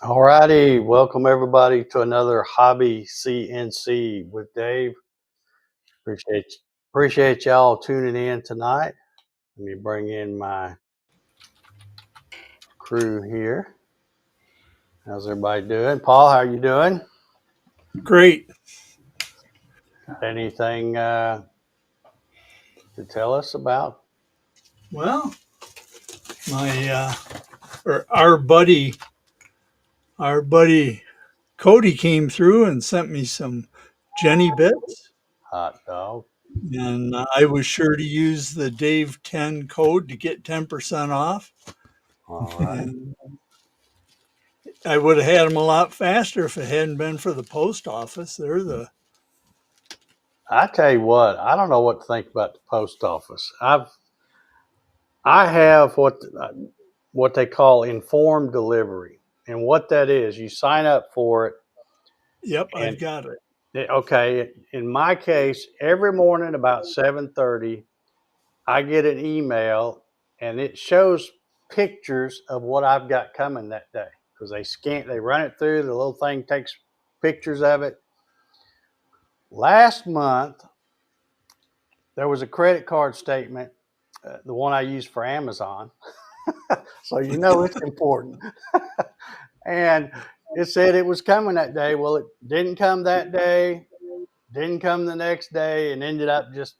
All righty, welcome everybody to another Hobby CNC with Dave. Appreciate appreciate y'all tuning in tonight. Let me bring in my crew here. How's everybody doing? Paul, how you doing? Great. Anything to tell us about? Well, my or our buddy Cody came through and sent me some Jenny bits, Hot dog. and I was sure to use the Dave 10 code to get 10% off. All right. And I would have had them a lot faster if it hadn't been for the post office. They're the I tell you what, I don't know what to think about the post office. I have what they call informed delivery, and what that is, you sign up for it, Yep, I've and got it. okay, in my case, every morning about 7:30, I get an email and it shows pictures of what I've got coming that day because they run it through, the little thing takes pictures of it. Last month, there was a credit card statement, the one I use for Amazon. So you know it's important. And it said it was coming that day. Well, it didn't come that day, didn't come the next day, and ended up just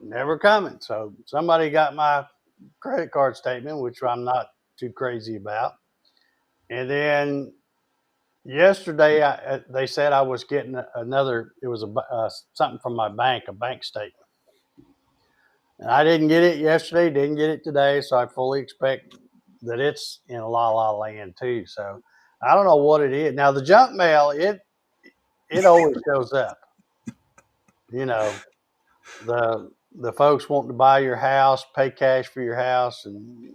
never coming. So somebody got my credit card statement, which I'm not too crazy about. And then yesterday, they said I was getting another. It was something from my bank, a bank statement, and I didn't get it yesterday. Didn't get it today. So I fully expect that it's in la la land too. So I don't know what it is. Now the junk mail, it always shows up. You know, the folks wanting to buy your house, pay cash for your house, and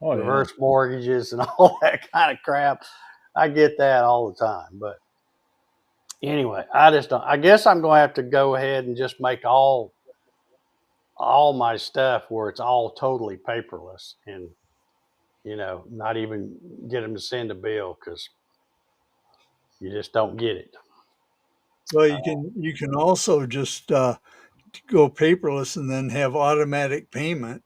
Oh yeah. reverse mortgages and all that kind of crap. I get that all the time. But anyway, I just don't. I guess I'm going to have to go ahead and just make all my stuff where it's all totally paperless, and not even get them to send a bill because you just don't get it. Well, you can also just go paperless and then have automatic payment.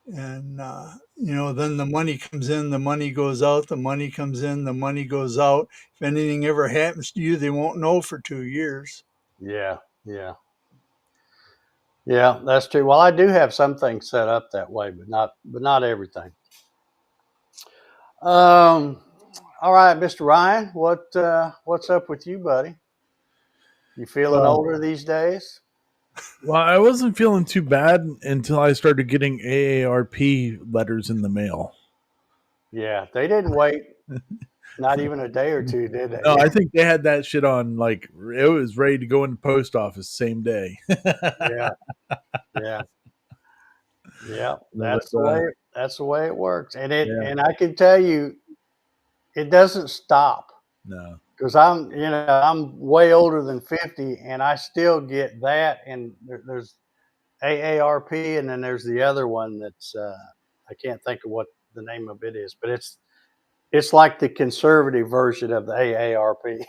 And then the money comes in, the money goes out, the money comes in, the money goes out. If anything ever happens to you, they won't know for 2 years. Yeah, yeah, yeah. That's true. Well, I do have some things set up that way, but not everything. Um, all right, Mr. Ryan, what's up with you, buddy? You feeling Well, older these days? I wasn't feeling too bad until I started getting AARP letters in the mail. Yeah, they didn't wait not even a day or two, did No, they? I think they had that shit on like it was ready to go in the post office same day. Yeah, yeah, yeah. But That's the way it works, and yeah, I can tell you, it doesn't stop no, because I'm way older than 50, and I still get that, and there's AARP, and then there's the other one that's I can't think of what the name of it is, but it's like the conservative version of the AARP,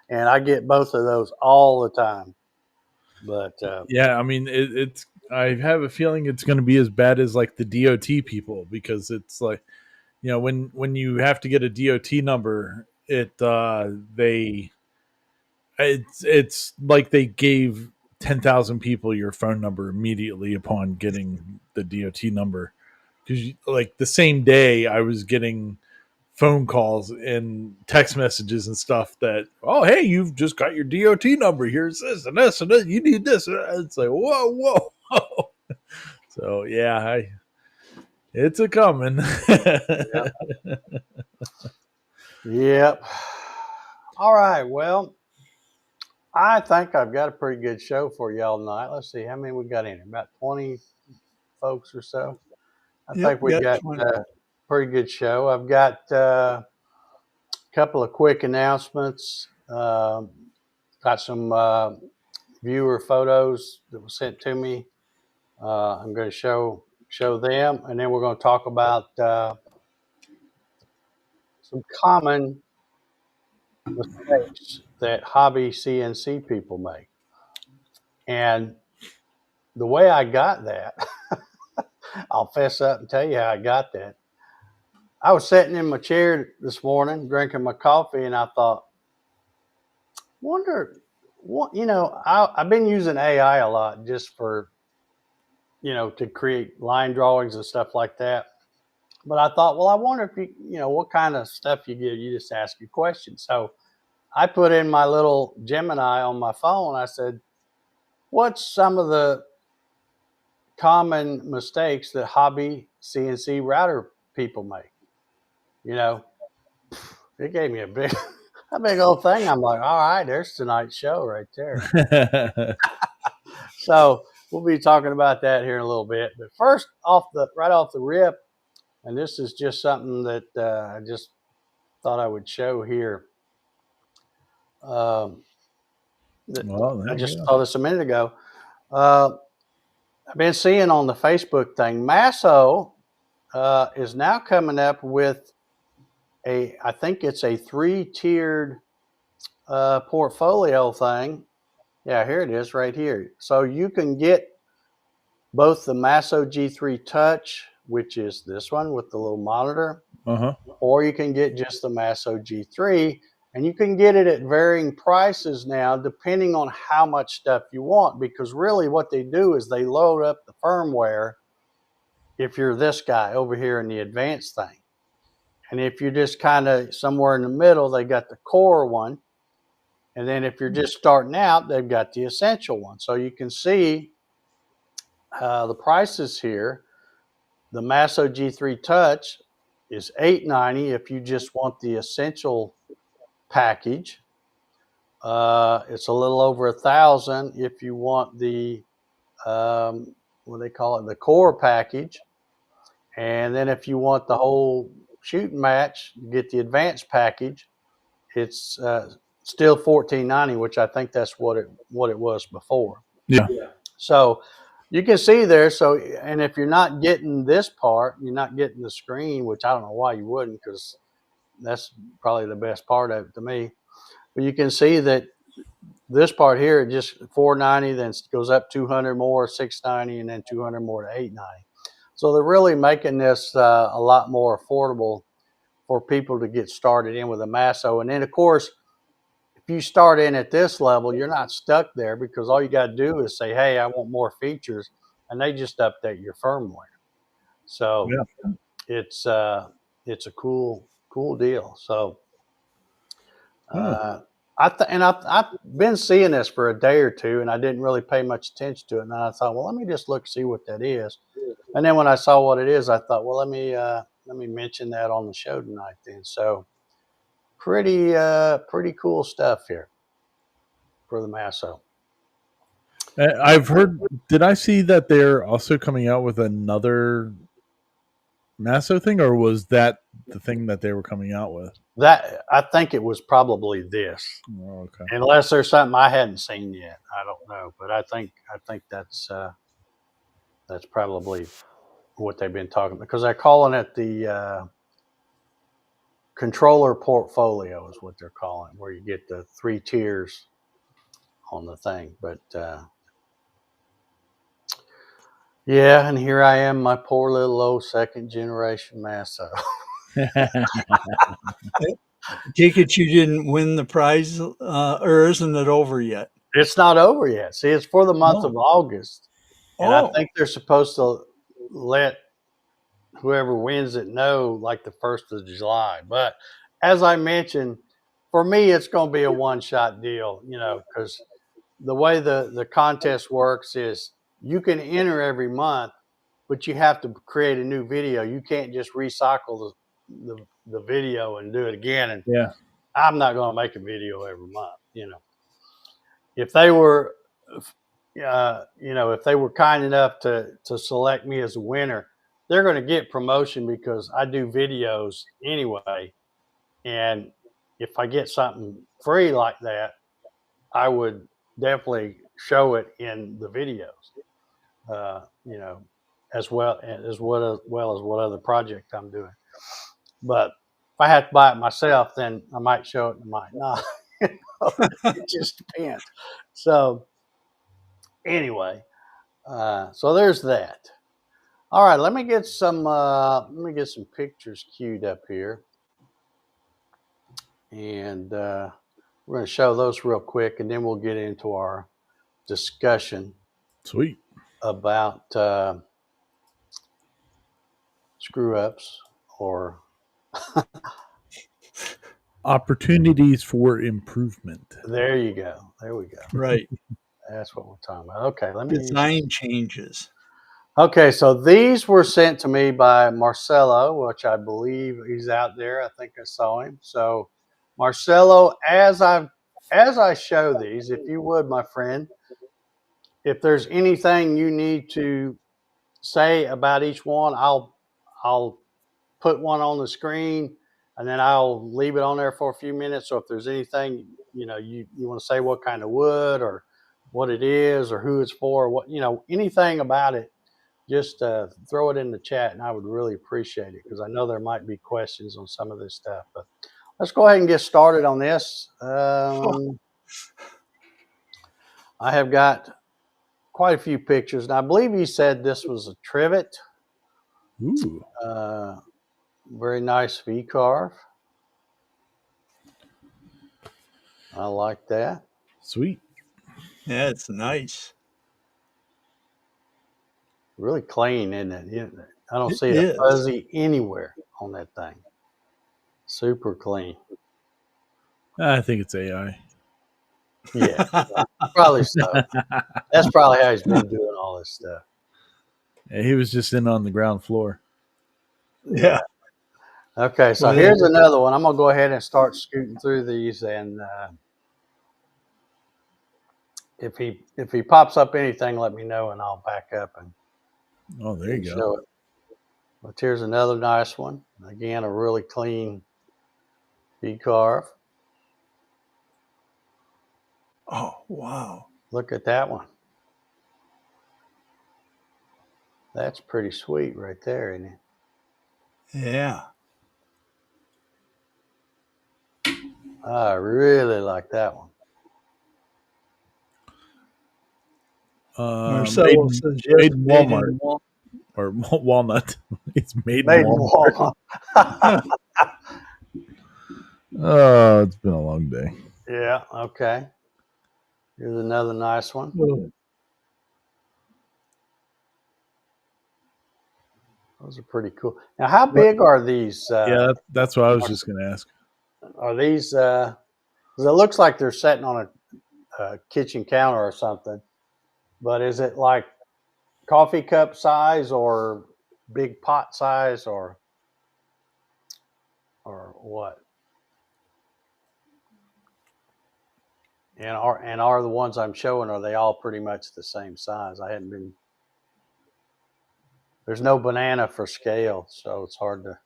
and I get both of those all the time. But yeah. I mean, it's. I have a feeling it's going to be as bad as like the DOT people because it's like when you have to get a DOT number, it's like they gave 10,000 people your phone number immediately upon getting the DOT number. Because like the same day, I was getting phone calls and text messages and stuff that, oh hey, you've just got your DOT number. Here's this and this and this. You need this. It's like whoa, whoa, whoa. So yeah, it's a coming. yep, yep. All right. Well, I think I've got a pretty good show for y'all tonight. Let's see how many we got in here. About 20 folks or so. I Yep, think we got got 20. a pretty good show. I've got a couple of quick announcements. Got some viewer photos that were sent to me. I'm going to show them, and then we're going to talk about some common mistakes that hobby CNC people make. And the way I got that, I'll fess up and tell you how I got that. I was sitting in my chair this morning drinking my coffee, and I thought, wonder what, I've been using AI a lot just for, to create line drawings and stuff like that. But I thought, well, I wonder if what kind of stuff you get. You just ask your questions. So I put in my little Gemini on my phone. I said, what's some of the common mistakes that hobby CNC router people make? You know, it gave me a big, a big old thing. I'm like, all right, there's tonight's show right there. So we'll be talking about that here in a little bit. But first, right off the rip, and this is just something that I just thought I would show here. Well, I just saw this a minute ago. I've been seeing on the Facebook thing, Masso is now coming up with I think it's a 3-tiered portfolio thing. Yeah, here it is right here. So you can get both the Masso G3 Touch, which is this one with the little monitor, or you can get just the Masso G3, and you can get it at varying prices now depending on how much stuff you want, because really what they do is they load up the firmware if you're this guy over here in the advanced thing. And if you're just kind of somewhere in the middle, they got the core one. And then if you're just starting out, they've got the essential one. So you can see the prices here. The Masso G3 Touch is $890 if you just want the essential package. It's a little over $1,000 if you want the what they call it, the core package. And then if you want the whole shooting match, you get the advanced package. It's still $14.90, which I think that's what it was before. Yeah. So you can see there. So, and if you're not getting this part, you're not getting the screen, which I don't know why you wouldn't, because that's probably the best part of it to me. But you can see that this part here, it just $490, then goes up 200 more, $690, and then 200 more to $890. So they're really making this a lot more affordable for people to get started in with a Masso. And then, of course, if you start in at this level, you're not stuck there, because all you got to do is say, hey, I want more features, and they just update your firmware. So it's a cool deal. So I've been seeing this for a day or two, and I didn't really pay much attention to it. And I thought, well, let me just look, see what that is. And then when I saw what it is, I thought, well, let me mention that on the show tonight then. So pretty cool stuff here for the Masso. I've heard. Did I see that they're also coming out with another Masso thing, or was that the thing that they were coming out with? That, I think it was probably this. Oh, okay. Unless there's something I hadn't seen yet, I don't know. But I think that's probably what they've been talking about, because they're calling it the controller portfolio is what they're calling it, where you get the 3 tiers on the thing. But yeah, and here I am, my poor little old 2nd generation Masso. Take it you didn't win the prize, or isn't it over yet? It's not over yet. See, it's for the month of August. And I think they're supposed to let whoever wins it know like the 1st of July. But as I mentioned, for me, it's going to be a one-shot deal, because the way the contest works is you can enter every month, but you have to create a new video. You can't just recycle the video and do it again. And yeah, I'm not going to make a video every month. If they were, if they were kind enough to select me as a winner, they're going to get promotion because I do videos anyway. And if I get something free like that, I would definitely show it in the videos, as well as what other project I'm doing. But I have to buy it myself, then I might show it and I might not. It just depends. So anyway, so there's that. All right, let me get some pictures queued up here, and we're going to show those real quick, and then we'll get into our discussion Sweet. about screw ups or Opportunities for improvement. there you go. There we go. Right. That's what we're talking about. Okay, let me. Design changes. Okay, so these were sent to me by Marcelo, which I believe he's out there. I think I saw him. So, Marcelo, as I show these, if you would, my friend, if there's anything you need to say about each one, I'll put one on the screen, and then I'll leave it on there for a few minutes. So if there's anything you want to say, what kind of wood or what it is or who it's for, what anything about it, just throw it in the chat, and I would really appreciate it because I know there might be questions on some of this stuff. But let's go ahead and get started on this. I have got quite a few pictures, and I believe he said this was a trivet. Ooh. Very nice V-carve. I like that. Sweet. Yeah, it's nice. Really clean, isn't it? I don't It see a is. fuzzy anywhere on that thing. Super clean. I think it's AI. Yeah, probably so. That's probably how he's been doing all this stuff. Yeah, he was just in on the ground floor. Yeah. Okay, so Well, here's another one. I'm gonna go ahead and start scooting through these, and if he pops up anything, let me know, and I'll back up and Oh, there you go. show it. But here's another nice one. Again, a really clean V-carve. Oh, wow. Look at that one. That's pretty sweet right there, isn't it? Yeah. I really like that one. Marcelo says yes, made in made Walmart in Walmart. or Walnut. It's made Made in in Walmart. Walmart. Oh, it's been a long day. Yeah, okay. Here's another nice one. Well, Those are pretty cool. Now, how big are these? Yeah, that's what I was just going to ask. Are these? Because it looks like they're sitting on a kitchen counter or something. But is it like coffee cup size or big pot size or what? And are the ones I'm showing, are they all pretty much the same size? There's no banana for scale, so it's hard to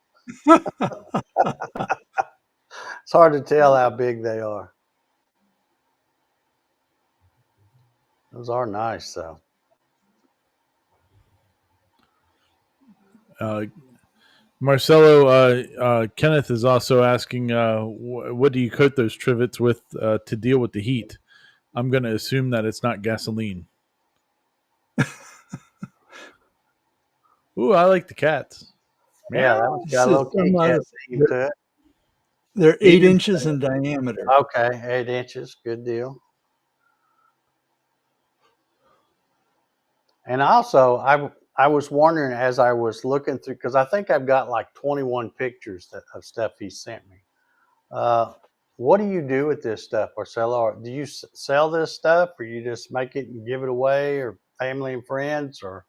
tell how big they are. Those are nice though. Marcelo, Kenneth is also asking, what do you coat those trivets with to deal with the heat? I'm going to assume that it's not gasoline. Ooh, I like the cats. Yeah, that one's got a little kitty cat theme to it. They're 8 inches in diameter. Okay, 8 inches, good deal. And also, I was wondering as I was looking through, because I think I've got like 21 pictures of stuff he sent me. What do you do with this stuff, Marcelo? Do you sell this stuff, or you just make it and give it away, or family and friends, or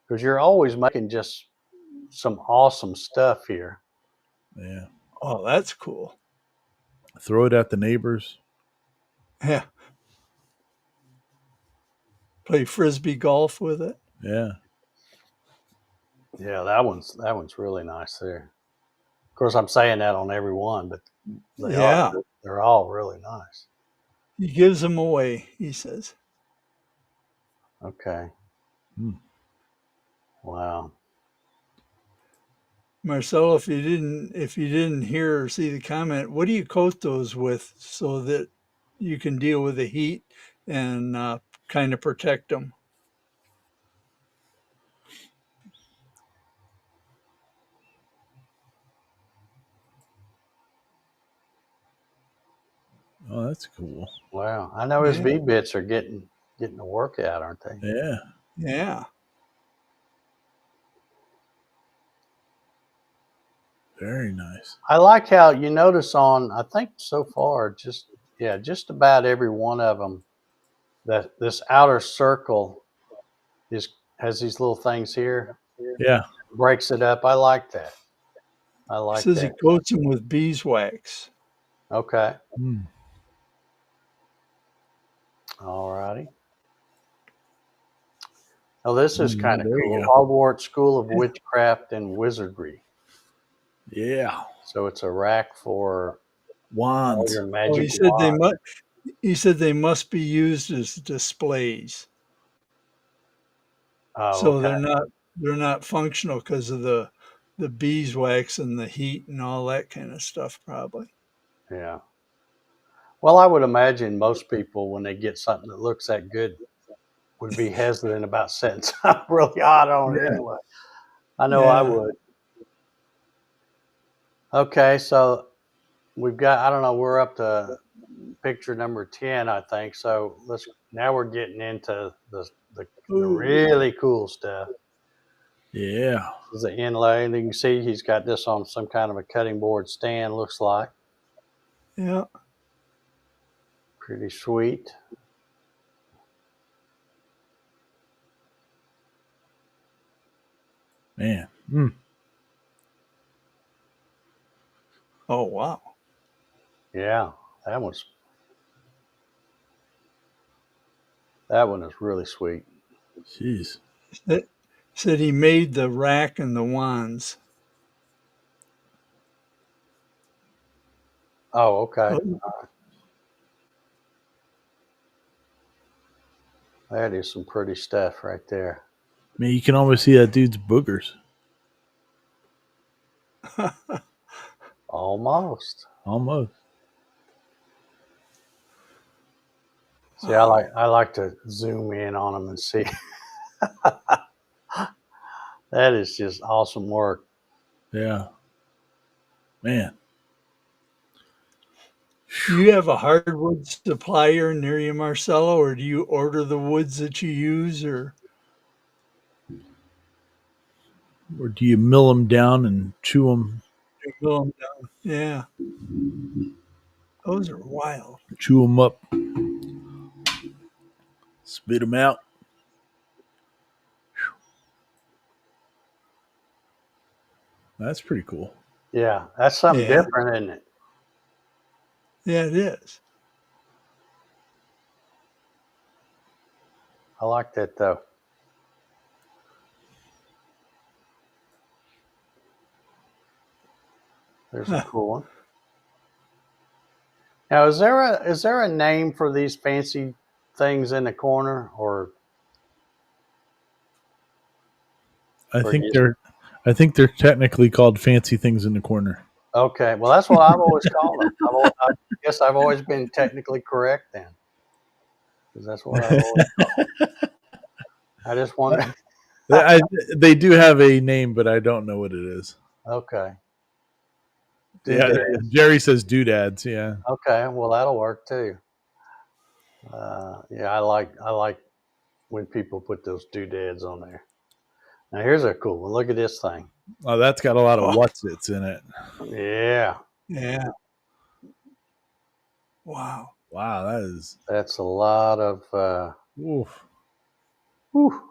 because you're always making just some awesome stuff here. Yeah. Oh, that's cool. Throw it at the neighbors. Yeah. Play frisbee golf with it. Yeah. Yeah, that one's really nice there. Of course, I'm saying that on every one, but they're all really nice. He gives them away, he says. Okay. Wow. Marcelo, if you didn't hear or see the comment, what do you coat those with so that you can deal with the heat and kind of protect them? Oh, that's cool. Wow. I know his Yeah. V bits are getting a workout, aren't they? Yeah. Yeah. Very nice. I like how you notice on, I think so far, just about every one of them, that this outer circle has these little things here, Yeah. breaks it up. I like that. I It like says he that. coats them with beeswax. Okay. Mm. All righty. Oh, this is kind of There you cool. go. Hogwarts School of Witchcraft and Wizardry. Yeah. So it's a rack for all Wands. your Oh, magic he said wands. they must be used as displays. Oh, So okay. they're not functional because of the beeswax and the heat and all that kind of stuff, probably. Yeah. Well, I would imagine most people, when they get something that looks that good, would be hesitant about setting something really hot on it Yeah. anyway. I know I Yeah. would. Okay, so we've got, I don't know, we're up to picture number 10, I think. So now we're getting into the Ooh. really cool stuff. Yeah. This is the inlay, and you can see he's got this on some kind of a cutting board stand, looks like. Yeah. Pretty sweet. Man. Mm. Oh, wow. Yeah, that one is really sweet. Jeez. It said he made the rack and the wands. Oh, okay. Oh, That is some pretty stuff right there. Man, you can almost see that dude's boogers. Almost. Almost. See, I like to zoom in on them and see. That is just awesome work. Yeah. Man. Do you have a hardwood supplier near you, Marcelo, or do you order the woods that you use, or Or do you mill them down and chew them? you mill them down? Yeah, those are wild. Chew them up, spit them out. That's pretty cool. Yeah, that's something Yeah, different, isn't it? yeah, it is. I like that though. There's a cool one. Now, is there a name for these fancy things in the corner, or I or think you, they're technically called fancy things in the corner. okay? Well, that's what I've always called them. I guess I've always been technically correct then, because that's what I've always called them. I just wonder. I, they do have a name, but I don't know what it is. Okay, Yeah, doodads. Jerry says doodads. Yeah. Okay, well that'll work too. Yeah, I like when people put those doodads on there. Now here's a cool one. Look at this thing. Oh, that's got a lot of Oh, what's its in it. Yeah, yeah. Wow. Wow, that is. that's a lot of Oof. whew,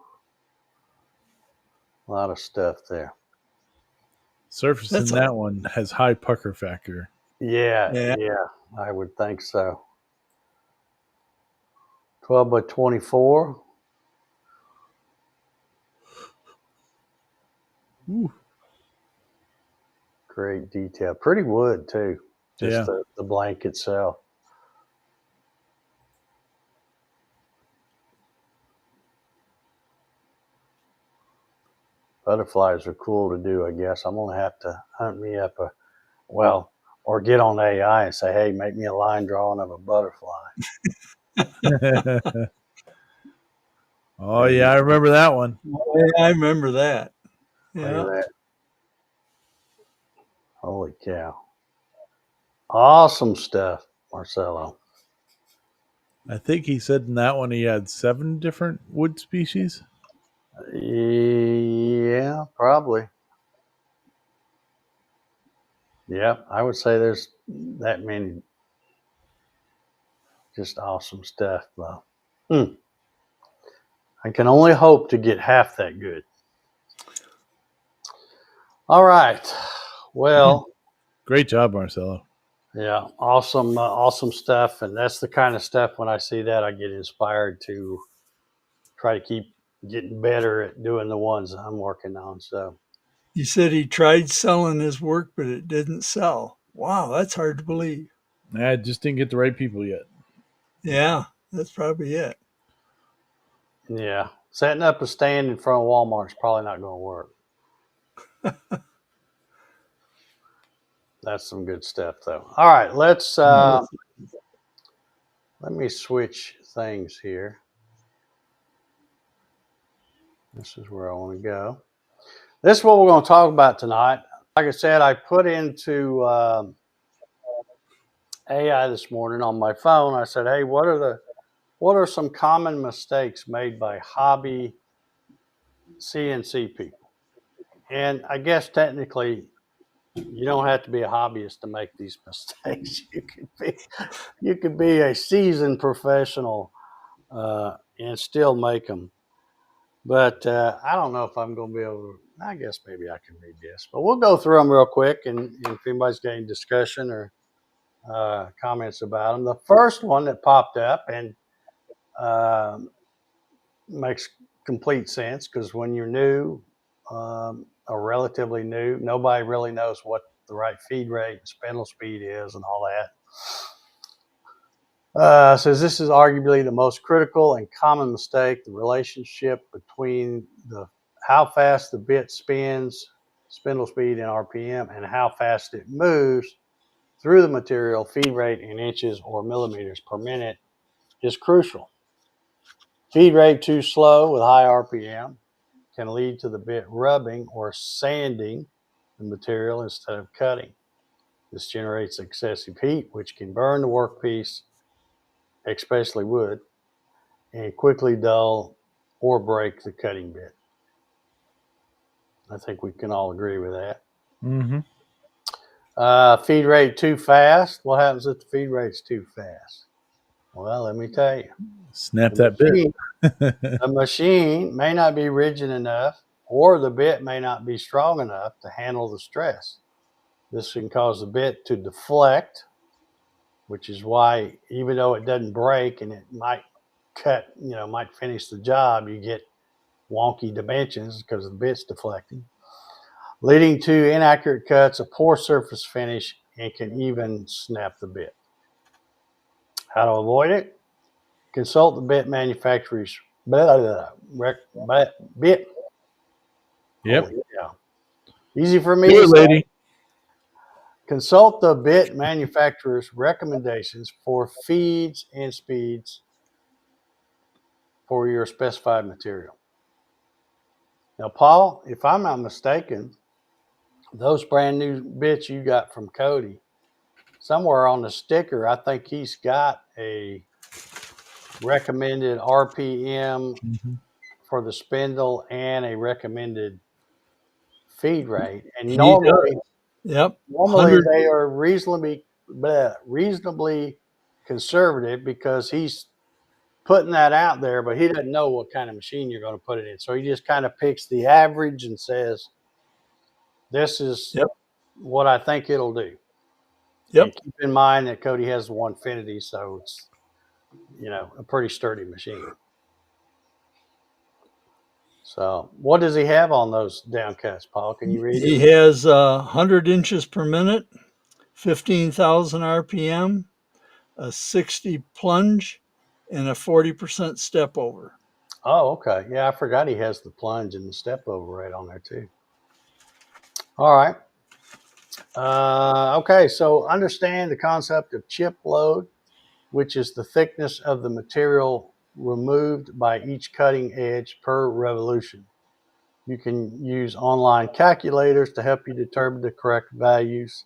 a lot of stuff there. Surface in That's a that one has high pucker factor. Yeah, yeah. yeah, I would think so. 12 by 24. Ooh. Great detail. Pretty wood too. Just Yeah. the blank itself. Butterflies are cool to do, I guess. I'm gonna have to hunt me up or get on AI and say, hey, make me a line drawing of a butterfly. Oh yeah, I remember that one. I remember that. Look at Yeah. that. Holy cow. Awesome stuff, Marcelo. I think he said in that one he had 7 different wood species. Yeah, probably. Yep, I would say there's that many. Just awesome stuff, though. I can only hope to get half that good. All right. Well, Great job, Marcelo. yeah, awesome stuff. And that's the kind of stuff when I see that, I get inspired to try to keep getting better at doing the ones I'm working on. So, He said he tried selling his work, but it didn't sell. Wow, that's hard to believe. I just didn't get the right people yet. Yeah, that's probably it. yeah, setting up a stand in front of Walmart is probably not going to work. That's some good stuff, though. All right, let me switch things here. This is where I want to go. This is what we're going to talk about tonight. Like I said, I put into AI this morning on my phone. I said, "Hey, what are some common mistakes made by hobby CNC people?" And I guess technically, you don't have to be a hobbyist to make these mistakes. You could be a seasoned professional and still make them. But I don't know if I'm going to be able to. I guess maybe I can read this, but we'll go through them real quick. And if anybody's got any discussion or comments about them, the first one that popped up and uh, makes complete sense because when you're new or relatively new, nobody really knows what the right feed rate and spindle speed is and all that. Says this is arguably the most critical and common mistake: the relationship between the how fast the bit spins, spindle speed in RPM, and how fast it moves through the material, feed rate in inches or millimeters per minute, is crucial. Feed rate too slow with high RPM can lead to the bit rubbing or sanding the material instead of cutting. This generates excessive heat, which can burn the workpiece, especially wood, and quickly dull or break the cutting bit. I think we can all agree with that. Mm-hmm. Feed rate too fast. What happens if the feed rate's too fast? Well, let me tell you. Snap that bit. The machine may not be rigid enough, or the bit may not be strong enough to handle the stress. This can cause the bit to deflect, which is why even though it doesn't break and it might cut, might finish the job, you get wonky dimensions because the bit's deflecting, leading to inaccurate cuts, a poor surface finish, and can even snap the bit. How to avoid it? Consult the bit manufacturer's bit. Yep. Holy cow. Easy for me Do to it, say. lady. Consult the bit manufacturer's recommendations for feeds and speeds for your specified material. Now, Paul, if I'm not mistaken, those brand new bits you got from Cody, somewhere on the sticker, I think he's got a recommended RPM for the spindle and a recommended feed rate. And He normally, Yep. normally they are reasonably conservative because he's putting that out there, but he doesn't know what kind of machine you're going to put it in. So he just kind of picks the average and says, this is Yep. what I think it'll do. Yep. And keep in mind that Cody has the 150, so it's, a pretty sturdy machine. So what does he have on those down cuts, Paul? Can you read it? He has 100 inches per minute, 15,000 RPM, a 60 plunge, and a 40% step over. Oh, okay. Yeah, I forgot he has the plunge and the step over right on there too. All right. Okay, so understand the concept of chip load, which is the thickness of the material removed by each cutting edge per revolution. You can use online calculators to help you determine the correct values.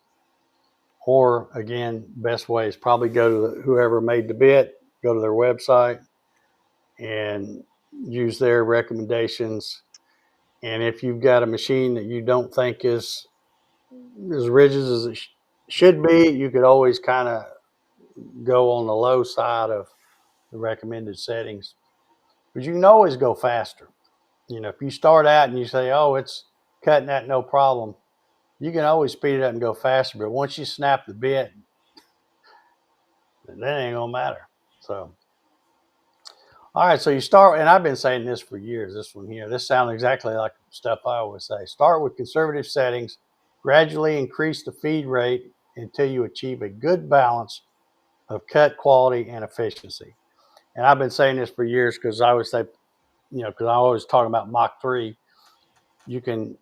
Or again, best way is probably go to whoever made the bit, go to their website and use their recommendations. And if you've got a machine that you don't think is as rigid as it should be, you could always kind of go on the low side of the recommended settings. But you can always go faster. You know, if you start out and you say, oh, it's cutting that no problem, you can always speed it up and go faster. But once you snap the bit, that ain't gonna matter. So, all right. So you start, and I've been saying this for years. This one here, this sounds exactly like stuff I always say. Start with conservative settings, gradually increase the feed rate until you achieve a good balance of cut quality and efficiency. And I've been saying this for years because I always say, you know, because I always talk about Mach 3. You can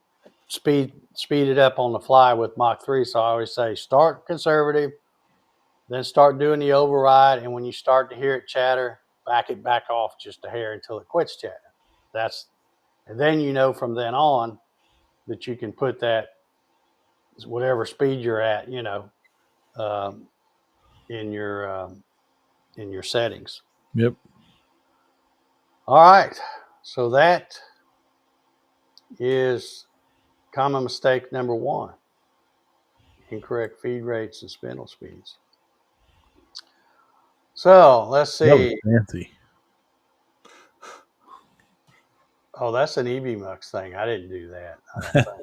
speed it up on the fly with Mach 3. So I always say start conservative, then start doing the override. And when you start to hear it chatter, back it back off just a hair until it quits chattering. And then you know from then on that you can put that whatever speed you're at, you know, um, in your settings. Yep. All right. So that is common mistake number one: incorrect feed rates and spindle speeds. So let's That was see. fancy. Oh, that's an EBMux thing. I didn't do that, I don't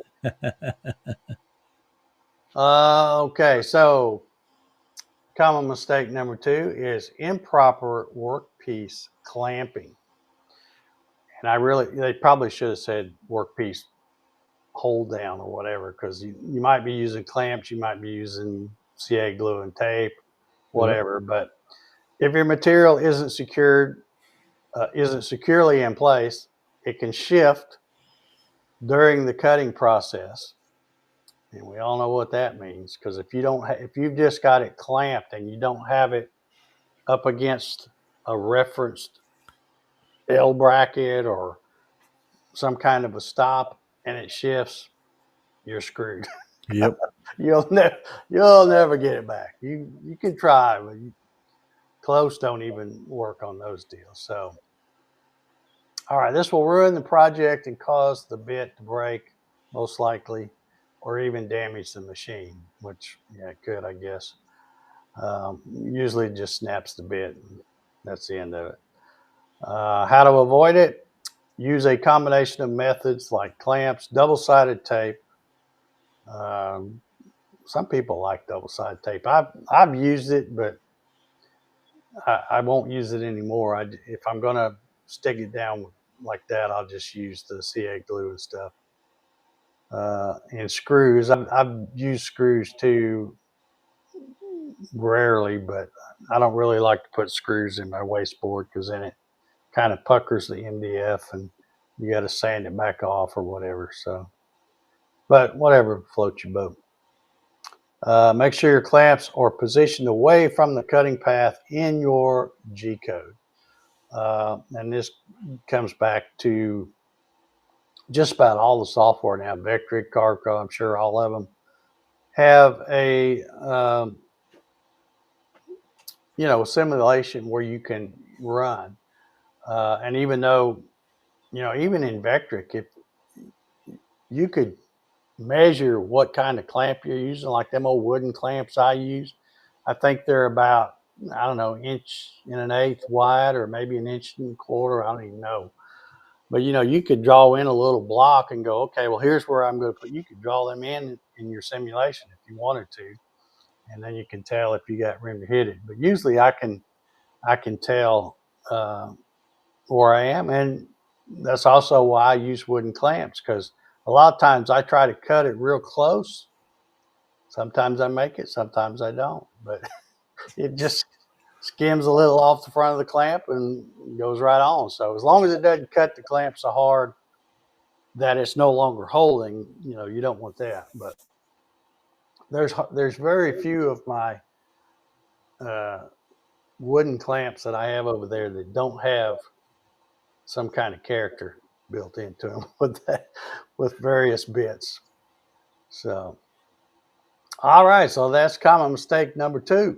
think. Okay, so common mistake number two is improper workpiece clamping. And they probably should have said workpiece hold down or whatever, because you might be using clamps, you might be using CA glue and tape, whatever. Yep. But if your material isn't securely in place, it can shift during the cutting process. And we all know what that means, because if you've just got it clamped and you don't have it up against a referenced L bracket or some kind of a stop and it shifts, you're screwed. Yep. You'll never get it back. You can try, but close don't even work on those deals. So, all right, this will ruin the project and cause the bit to break, most likely, or even damage the machine, which, yeah, it could, I guess. Usually it just snaps the bit. And that's the end of it. How to avoid it? Use a combination of methods like clamps, double-sided tape. Some people like double-sided tape. I've used it, but I won't use it anymore. If I'm going to stick it down like that, I'll just use the CA glue and stuff. And screws. I've used screws too, rarely, but I don't really like to put screws in my wasteboard because then it kind of puckers the MDF and you got to sand it back off or whatever. So, but whatever floats your boat. Make sure your clamps are positioned away from the cutting path in your G code. And this comes back to just about all the software now. Vectric, Carco, I'm sure all of them have a simulation where you can run. And even though, even in Vectric, if you could measure what kind of clamp you're using, like them old wooden clamps I use, I think they're about, I don't know, 1.1 inch wide or maybe 1.25 inches. I don't even know. But, you could draw in a little block and go, okay, well, here's where I'm going to put. You could draw them in your simulation if you wanted to. And then you can tell if you got room to hit it. But usually I can tell where I am. And that's also why I use wooden clamps, because a lot of times I try to cut it real close. Sometimes I make it, sometimes I don't. But it just skims a little off the front of the clamp and goes right on. So as long as it doesn't cut the clamp so hard that it's no longer holding, you don't want that. But there's very few of my wooden clamps that I have over there that don't have some kind of character built into them with various bits. So, all right, so that's common mistake number 2.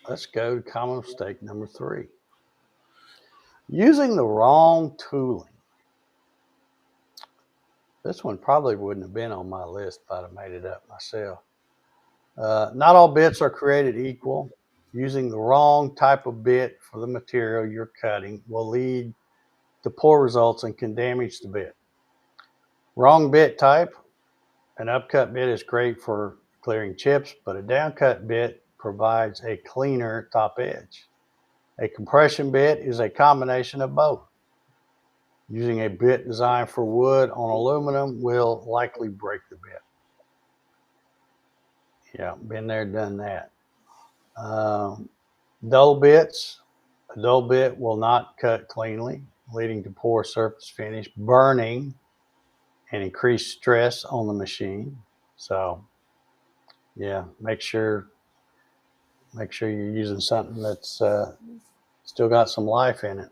Let's go to common mistake number 3. Using the wrong tooling. This one probably wouldn't have been on my list if I'd have made it up myself. Not all bits are created equal. Using the wrong type of bit for the material you're cutting will lead to poor results and can damage the bit. Wrong bit type. An upcut bit is great for clearing chips, but a downcut bit provides a cleaner top edge. A compression bit is a combination of both. Using a bit designed for wood on aluminum will likely break the bit. Yeah, been there, done that. Dull bits. A dull bit will not cut cleanly, leading to poor surface finish, burning, and increased stress on the machine. So, yeah, make sure you're using something that's still got some life in it.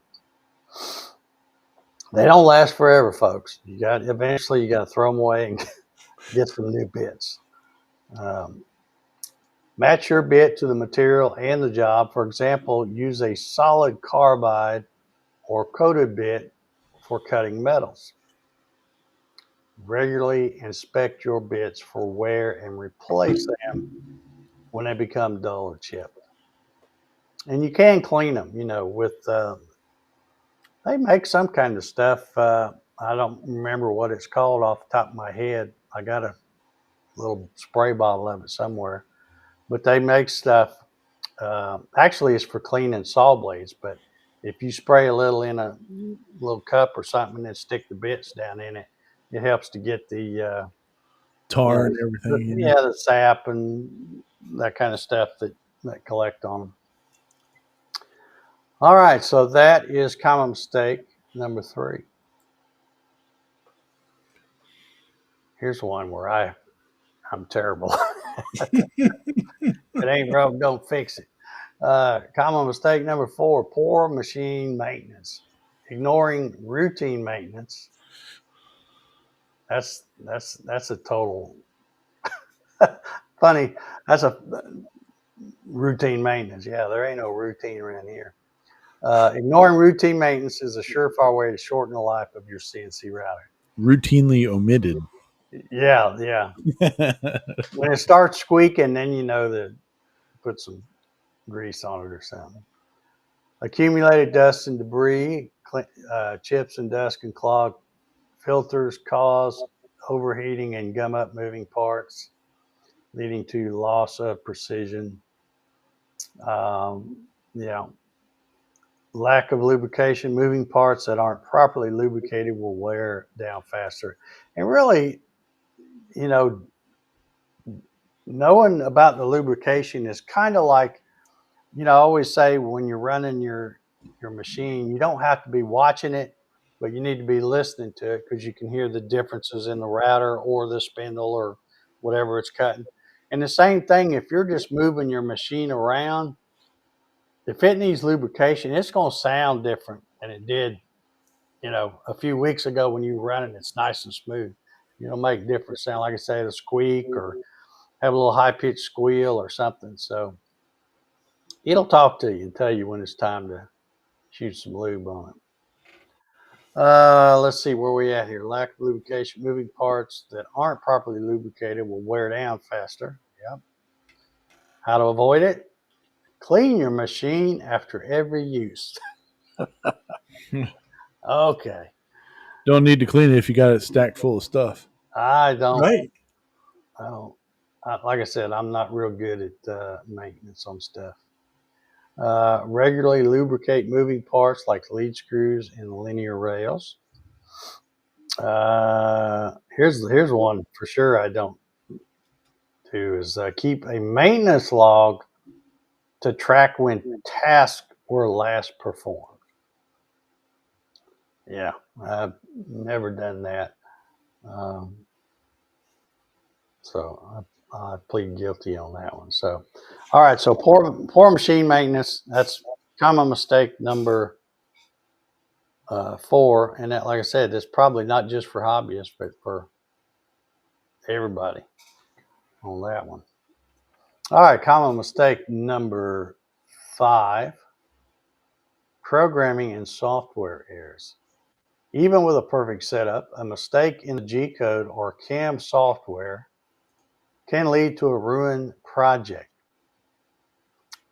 They don't last forever, folks. Eventually you got to throw them away and get some new bits. Match your bit to the material and the job. For example, use a solid carbide or coated bit for cutting metals. Regularly inspect your bits for wear and replace them when they become dull or chipped. And you can clean them, with they make some kind of stuff. I don't remember what it's called off the top of my head. I got a little spray bottle of it somewhere. But they make stuff. Actually, it's for cleaning saw blades. But if you spray a little in a little cup or something and then stick the bits down in it, it helps to get the tar and everything. the sap and that kind of stuff that collect on them. All right, so that is common mistake number 3. Here's one where I'm terrible. If it ain't broke, don't fix it. Common mistake number 4: poor machine maintenance. Ignoring routine maintenance. That's a total funny. That's a routine maintenance. Yeah, there ain't no routine around here. Ignoring routine maintenance is a surefire way to shorten the life of your CNC router. Routinely omitted. Yeah. When it starts squeaking, then you know that put some grease on it or something. Accumulated dust and debris, chips and dust can clog filters, cause overheating and gum up moving parts, leading to loss of precision. Lack of lubrication. Moving parts that aren't properly lubricated will wear down faster. And really, knowing about the lubrication is kind of like, I always say when you're running your machine, you don't have to be watching it, but you need to be listening to it because you can hear the differences in the router or the spindle or whatever it's cutting. And the same thing, if you're just moving your machine around, if it needs lubrication, it's going to sound different than it did, a few weeks ago when you were running. It's nice and smooth. Make different sound, like I say, the squeak or have a little high-pitched squeal or something. So it'll talk to you and tell you when it's time to shoot some lube on it. Let's see where we at here. Lack of lubrication. Moving parts that aren't properly lubricated will wear down faster. Yep. How to avoid it? Clean your machine after every use. Okay. Don't need to clean it if you got it stacked full of stuff. I don't. Right. Like I said, I'm not real good at maintenance on stuff. Regularly lubricate moving parts like lead screws and linear rails. Here's one for sure I don't do is keep a maintenance log to track when tasks were last performed. Yeah, I've never done that. So I plead guilty on that one. So, all right. So poor machine maintenance. That's common mistake number 4. And that, like I said, it's probably not just for hobbyists, but for everybody on that one. All right. Common mistake number 5: programming and software errors. Even with a perfect setup, a mistake in the G code or CAM software can lead to a ruined project.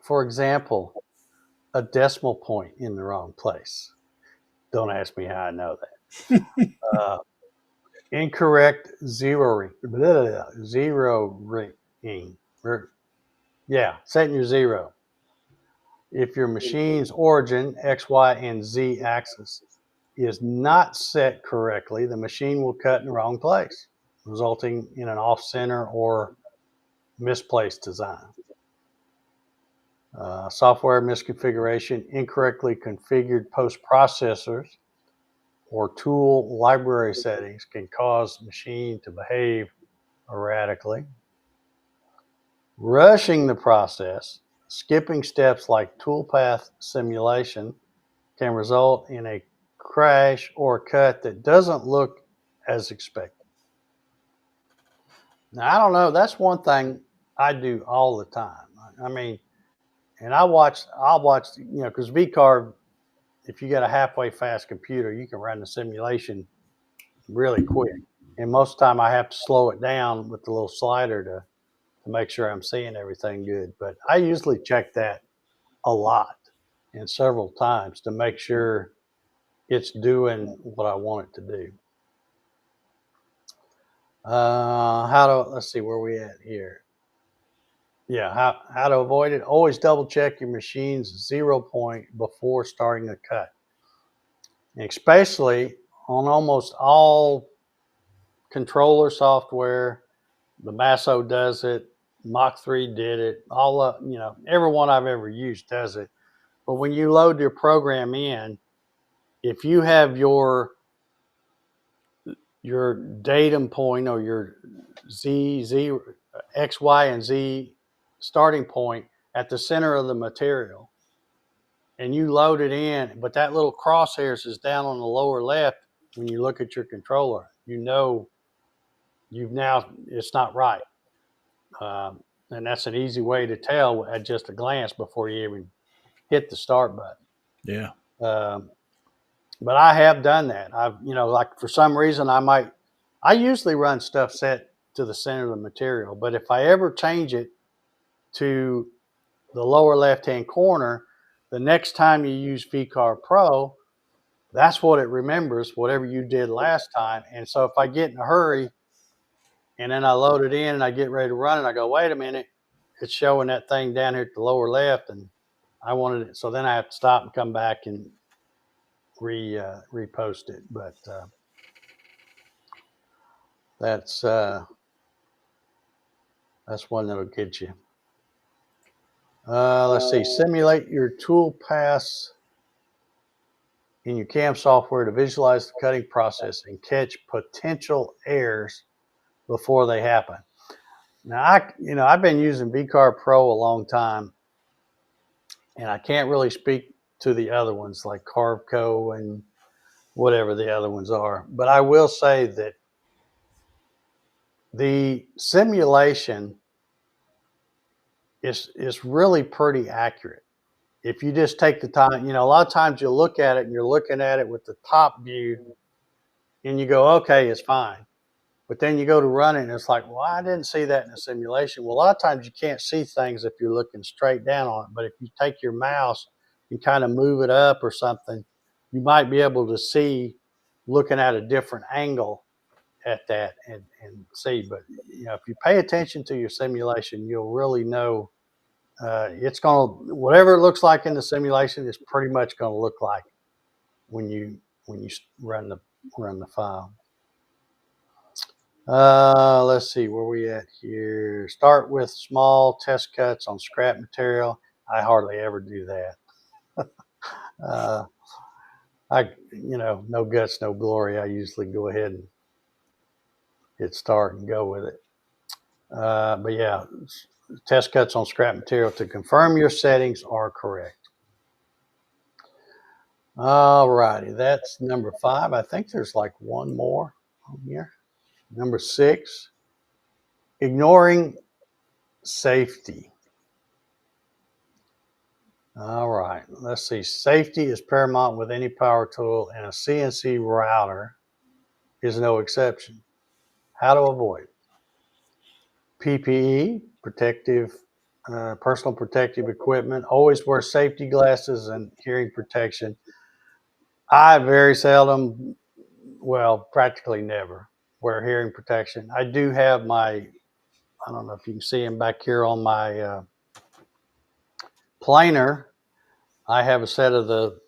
For example, a decimal point in the wrong place. Don't ask me how I know that. Incorrect zero ring. Yeah, setting your zero. If your machine's origin, X, Y, and Z axis is not set correctly, the machine will cut in the wrong place, resulting in an off-center or misplaced design. Software misconfiguration, incorrectly configured post-processors or tool library settings can cause the machine to behave erratically. Rushing the process, skipping steps like toolpath simulation can result in a crash or cut that doesn't look as expected. Now, I don't know. That's one thing I do all the time. I mean, and I'll watch, because VCarve, if you got a halfway fast computer, you can run the simulation really quick. And most of the time I have to slow it down with the little slider to make sure I'm seeing everything good. But I usually check that a lot and several times to make sure it's doing what I want it to do. Let's see where we at here. Yeah, how to avoid it. Always double check your machine's 0 point before starting a cut. And especially on almost all controller software, the Masso does it, Mach 3 did it, everyone I've ever used does it. But when you load your program in, if you have your datum point or your X, Y, and Z starting point at the center of the material, and you load it in, but that little crosshairs is down on the lower left, when you look at your controller, it's not right. And that's an easy way to tell at just a glance before you even hit the start button. Yeah. But I have done that. Like for some reason I usually run stuff set to the center of the material, but if I ever change it to the lower left-hand corner, the next time you use VCarve Pro, that's what it remembers, whatever you did last time. And so if I get in a hurry and then I load it in and I get ready to run it, I go, wait a minute, it's showing that thing down here at the lower left, and I wanted it. So then I have to stop and come back and repost it. But that's one that'll get you. Let's see. Simulate your tool pass in your CAM software to visualize the cutting process and catch potential errors before they happen. Now, I've been using VCarve Pro a long time, and I can't really speak to the other ones like Carveco and whatever the other ones are. But I will say that the simulation is really pretty accurate. If you just take the time, a lot of times you'll look at it and you're looking at it with the top view and you go, okay, it's fine. But then you go to run it and it's like, well, I didn't see that in the simulation. Well, a lot of times you can't see things if you're looking straight down on it. But if you take your mouse and kind of move it up or something, you might be able to see, looking at a different angle at that and see. But, if you pay attention to your simulation, you'll really know it's going to, whatever it looks like in the simulation is pretty much going to look like when you run the file. Let's see where we at here. Start with small test cuts on scrap material. I hardly ever do that. No guts, no glory. I usually go ahead and hit start and go with it. But yeah, test cuts on scrap material to confirm your settings are correct. All righty, that's number 5. I think there's like one more on here. Number 6, ignoring safety. All right, let's see. Safety is paramount with any power tool, and a CNC router is no exception. How to avoid PPE, personal protective equipment. Always wear safety glasses and hearing protection. I very seldom, well, practically never wear hearing protection. I do have I don't know if you can see them back here on my planer. I have a set of the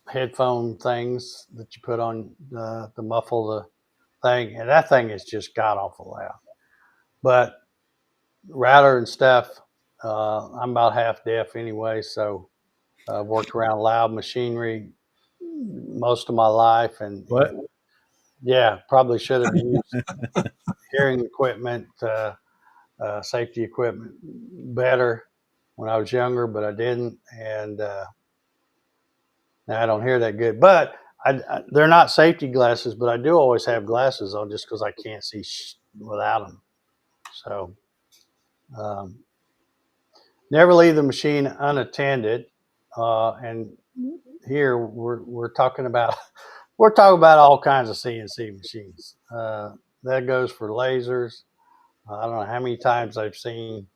headphone things that you put on to muffle the thing, and that thing is just god awful loud. But router and stuff, I'm about half deaf anyway, so I've worked around loud machinery most of my life, and yeah, probably should have used hearing equipment, safety equipment better when I was younger, but I didn't, and now I don't hear that good. But they're not safety glasses, but I do always have glasses on just because I can't see without them. So never leave the machine unattended. And here we're talking about all kinds of CNC machines. That goes for lasers. I don't know how many times I've seen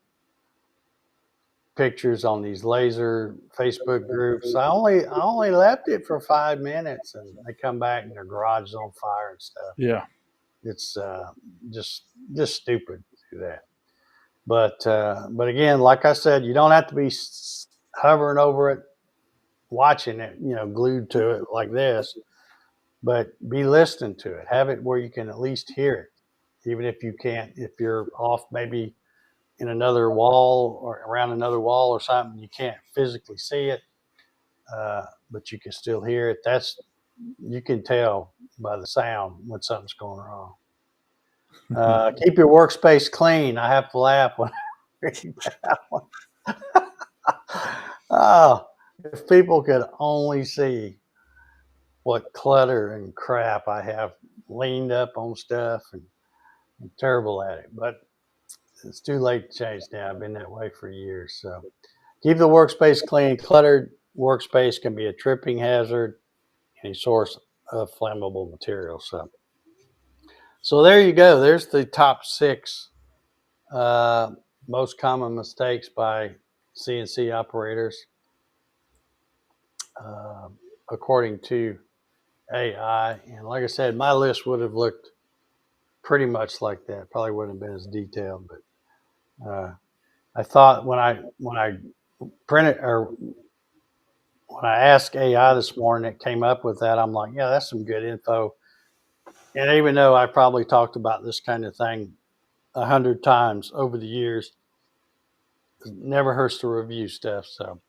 pictures on these laser Facebook groups. I only left it for 5 minutes, and they come back and their garage is on fire and stuff. Yeah, it's just stupid to do that. But again, like I said, you don't have to be hovering over it, watching it, glued to it like this. But be listening to it. Have it where you can at least hear it, even if you can't. If you're off maybe in another wall or around another wall or something, you can't physically see it, but you can still hear it. You can tell by the sound when something's going wrong. Keep your workspace clean. I have to laugh when I read that one. Oh, if people could only see what clutter and crap I have leaned up on stuff, and I'm terrible at it. But it's too late to change now. I've been that way for years. So keep the workspace clean. Cluttered workspace can be a tripping hazard and a source of flammable material. So there you go. There's the top 6 most common mistakes by CNC operators, according to AI. And like I said, my list would have looked pretty much like that. Probably wouldn't have been as detailed, but I thought when I printed, or when I asked AI this morning, it came up with that. I'm like, yeah, that's some good info. And even though I probably talked about this kind of thing 100 times over the years, it never hurts to review stuff. So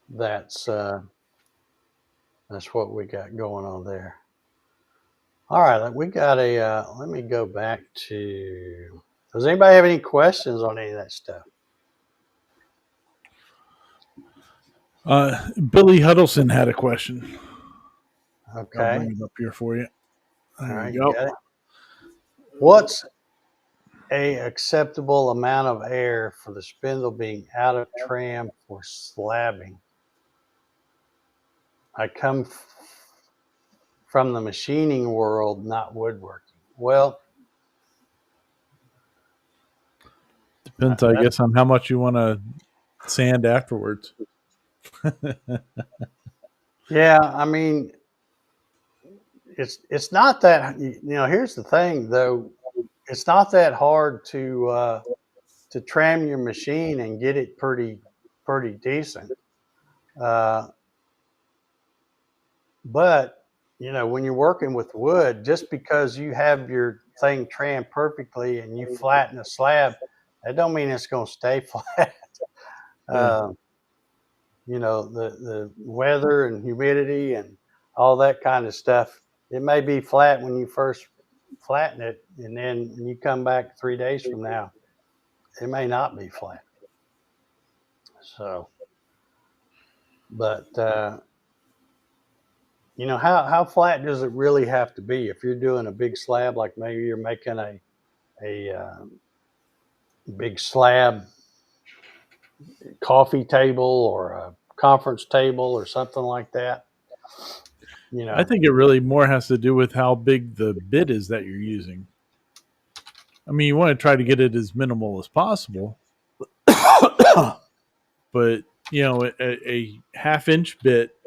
that's what we got going on there. All right, we got let me go back to, does anybody have any questions on any of that stuff? Billy Huddleston had a question. Okay. I'll bring it up here for you. There All right, you go. got it. What's a acceptable amount of air for the spindle being out of tram for slabbing? I come from the machining world, not woodworking. Well, depends, I guess, on how much you want to sand afterwards. Yeah, I mean, it's not that, here's the thing though, it's not that hard to tram your machine and get it pretty decent. But when you're working with wood, just because you have your thing trammed perfectly and you flatten a slab, that don't mean it's going to stay flat. You know, the weather and humidity and all that kind of stuff. It may be flat when you first flatten it, and then when you come back 3 days from now, it may not be flat. So, but you know, how flat does it really have to be? If you're doing a big slab, like maybe you're making a big slab coffee table or a conference table or something like that. You I know, think it really more has to do with how big the bit is that you're using. I mean, you want to try to get it as minimal as possible, but you know, a half-inch bit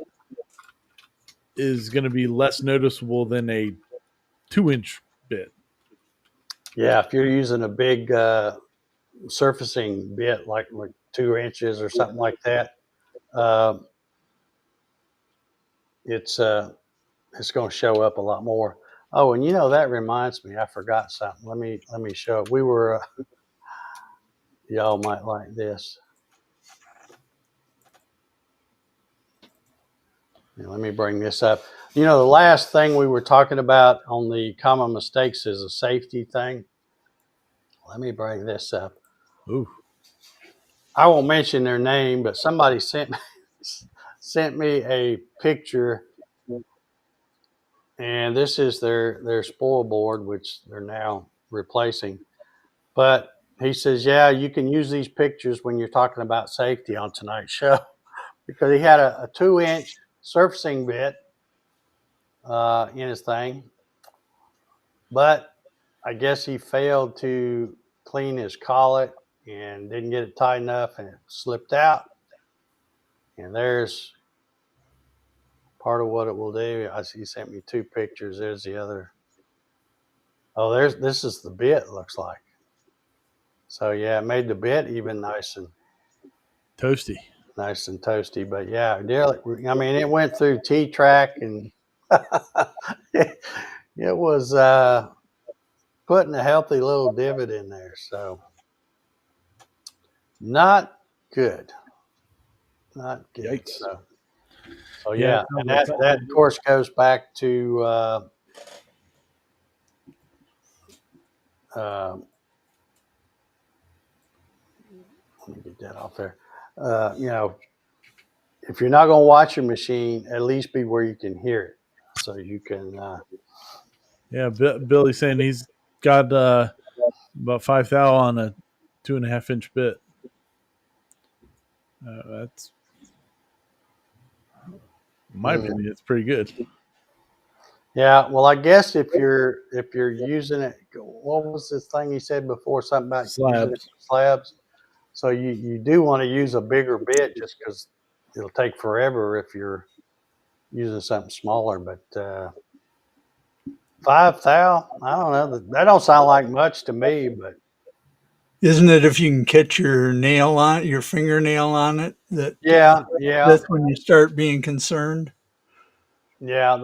is going to be less noticeable than a 2-inch bit. yeah, if you're using a big surfacing bit like 2 inches or something like that, uh, it's going to show up a lot more. Oh, and you know that reminds me, I forgot something. Let me show it. We were y'all might like this. Yeah, let me bring this up. You know, the last thing we were talking about on the common mistakes is a safety thing. Let me bring this up. Ooh. I won't mention their name, but somebody sent me a picture, and this is their spoil board, which they're now replacing. But he says, yeah, you can use these pictures when you're talking about safety on tonight's show, because he had a 2-inch surfacing bit in his thing, but I guess he failed to clean his collet and didn't get it tight enough, and it slipped out. And there's part of what it will do. He sent me 2 pictures. There's the other. Oh, this is the bit, looks like. So yeah, it made the bit even nice and Toasty. toasty. But yeah, I mean, it went through T-track, and it was putting a healthy little divot in there. So not good. Not good. Yikes. So Yeah, yeah, and that of course goes back to let me get that off there. You know, if you're not going to watch your machine, at least be where you can hear it, so you can. Yeah, Billy's saying he's got about 5,000 on a 2.5-inch bit. That's, in my opinion, it's pretty good. Yeah, well, I guess if you're using it, what was this thing you said before? Something about using it for slabs. So you do want to use a bigger bit, just because it'll take forever if you're using something smaller. But 5,000, I don't know. That don't sound like much to me, but Isn't it if you can catch your fingernail on it, yeah, that's when you start being concerned? yeah.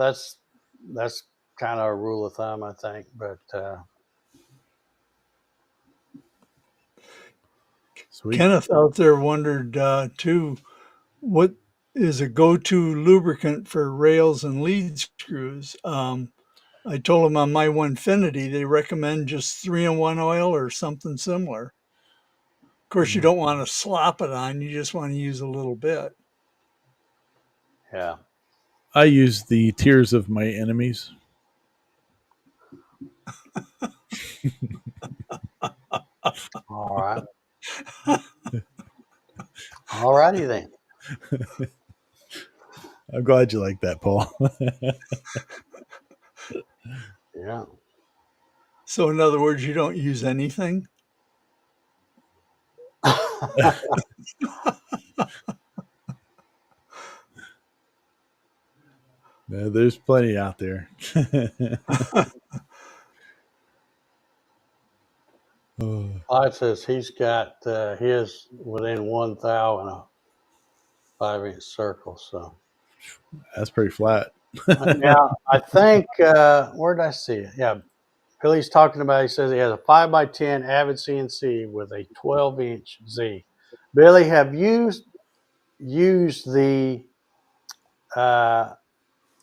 That's kind of a rule of thumb, I think. But Sweet. Kenneth out there wondered too, what is a go-to lubricant for rails and lead screws? I told him on my Onefinity, they recommend just 3-in-1 oil or something similar. Of course, you don't want to slop it on. You just want to use a little bit. yeah. I use the Tears of My Enemies. All right. All righty then. I'm glad you like that, Paul. Yeah. So, in other words, you don't use anything? No, there's plenty out there. Clyde says he's got his within 1 thou in a 5-inch circle. So That's pretty flat. now I think where did I see it? Yeah, Billy's talking about. He says he has a 5x10 Avid CNC with a 12-inch Z. Billy, have you used the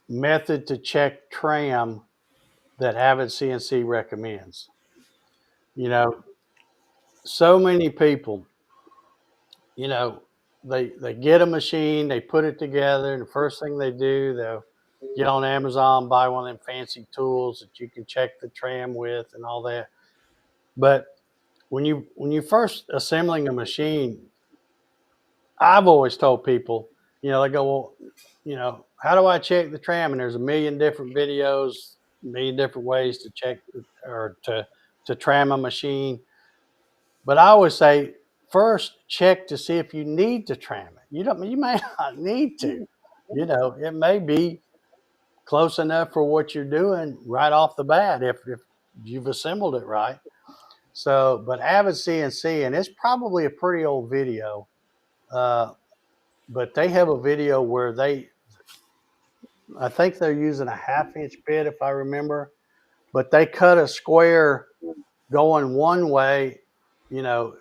method to check tram that Avid CNC recommends? You know, so many people, you know, they get a machine, they put it together, and the first thing they do, they'll get on Amazon, buy one of them fancy tools that you can check the tram with and all that. But when you first assembling a machine, I've always told people, they go, well, how do I check the tram? And there's a million different videos, a million different ways to check or to tram a machine. But I always say, first check to see if you need to tram it. You may not need to. It may be close enough for what you're doing right off the bat if you've assembled it right. So, but Avid CNC, and it's probably a pretty old video, but they have a video where I think they're using a 1/2 inch bit if I remember, but they cut a square going one way,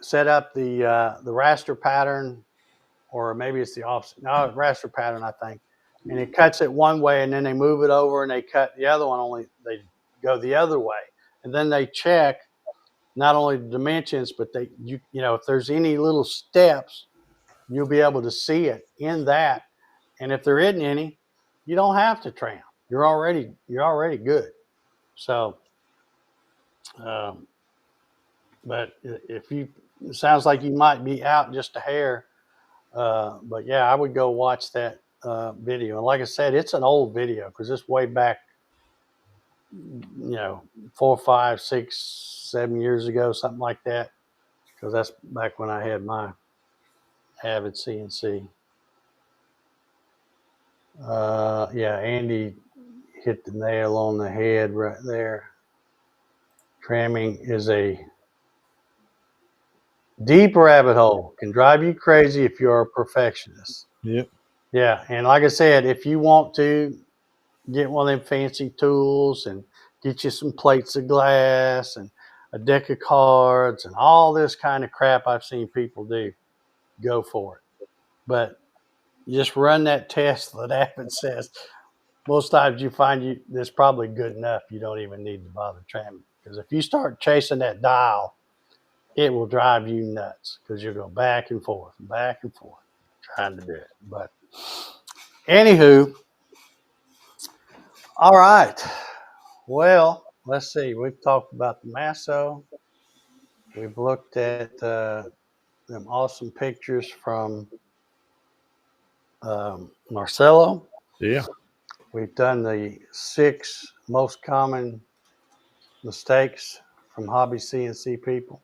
set up the raster pattern, or maybe it's the opposite. No, raster pattern, I think. And it cuts it one way, and then they move it over and they cut the other one, only they go the other way. And then they check not only the dimensions, but if there's any little steps, you'll be able to see it in that. And if there isn't any, you don't have to tram. You're already good. So, but if it sounds like you might be out just a hair. But yeah, I would go watch that video. And like I said, it's an old video because it's way back, 4, 5, 6, 7 years ago, something like that. Because that's back when I had my Avid CNC. Yeah, Andy hit the nail on the head right there. Tramming is a deep rabbit hole. Can drive you crazy if you're a perfectionist. Yep. Yeah, and like I said, if you want to get one of them fancy tools and get you some plates of glass and a deck of cards and all this kind of crap I've seen people do, go for it. But just run that test that Avid says. Most times you find that's probably good enough. You don't even need to bother tramming. Because if you start chasing that dial, it will drive you nuts because you'll go back and forth, trying to do it. But anywho, all right. Well, let's see. We've talked about the Masso. We've looked at them awesome pictures from Marcelo. Yeah. We've done the 6 most common mistakes from Hobby CNC people.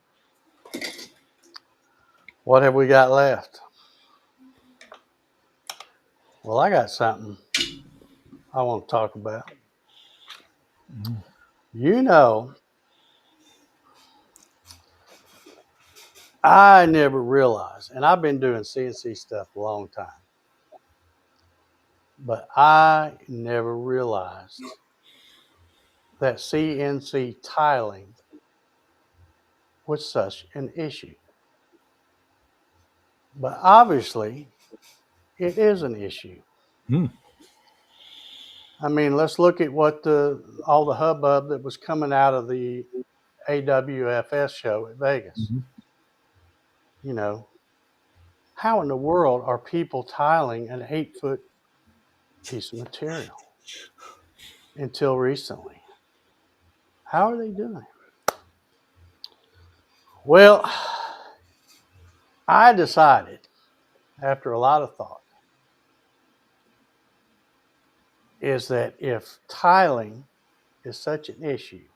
What have we got left? Well, I got something I want to talk about. I never realized, and I've been doing CNC stuff a long time, but I never realized that CNC tiling was such an issue. But obviously, it is an issue. I mean, let's look at what all the hubbub that was coming out of the AWFS show at Vegas. How in the world are people tiling an 8-foot piece of material until recently? How are they doing it? Well, I decided after a lot of thought is that if tiling is such an issue,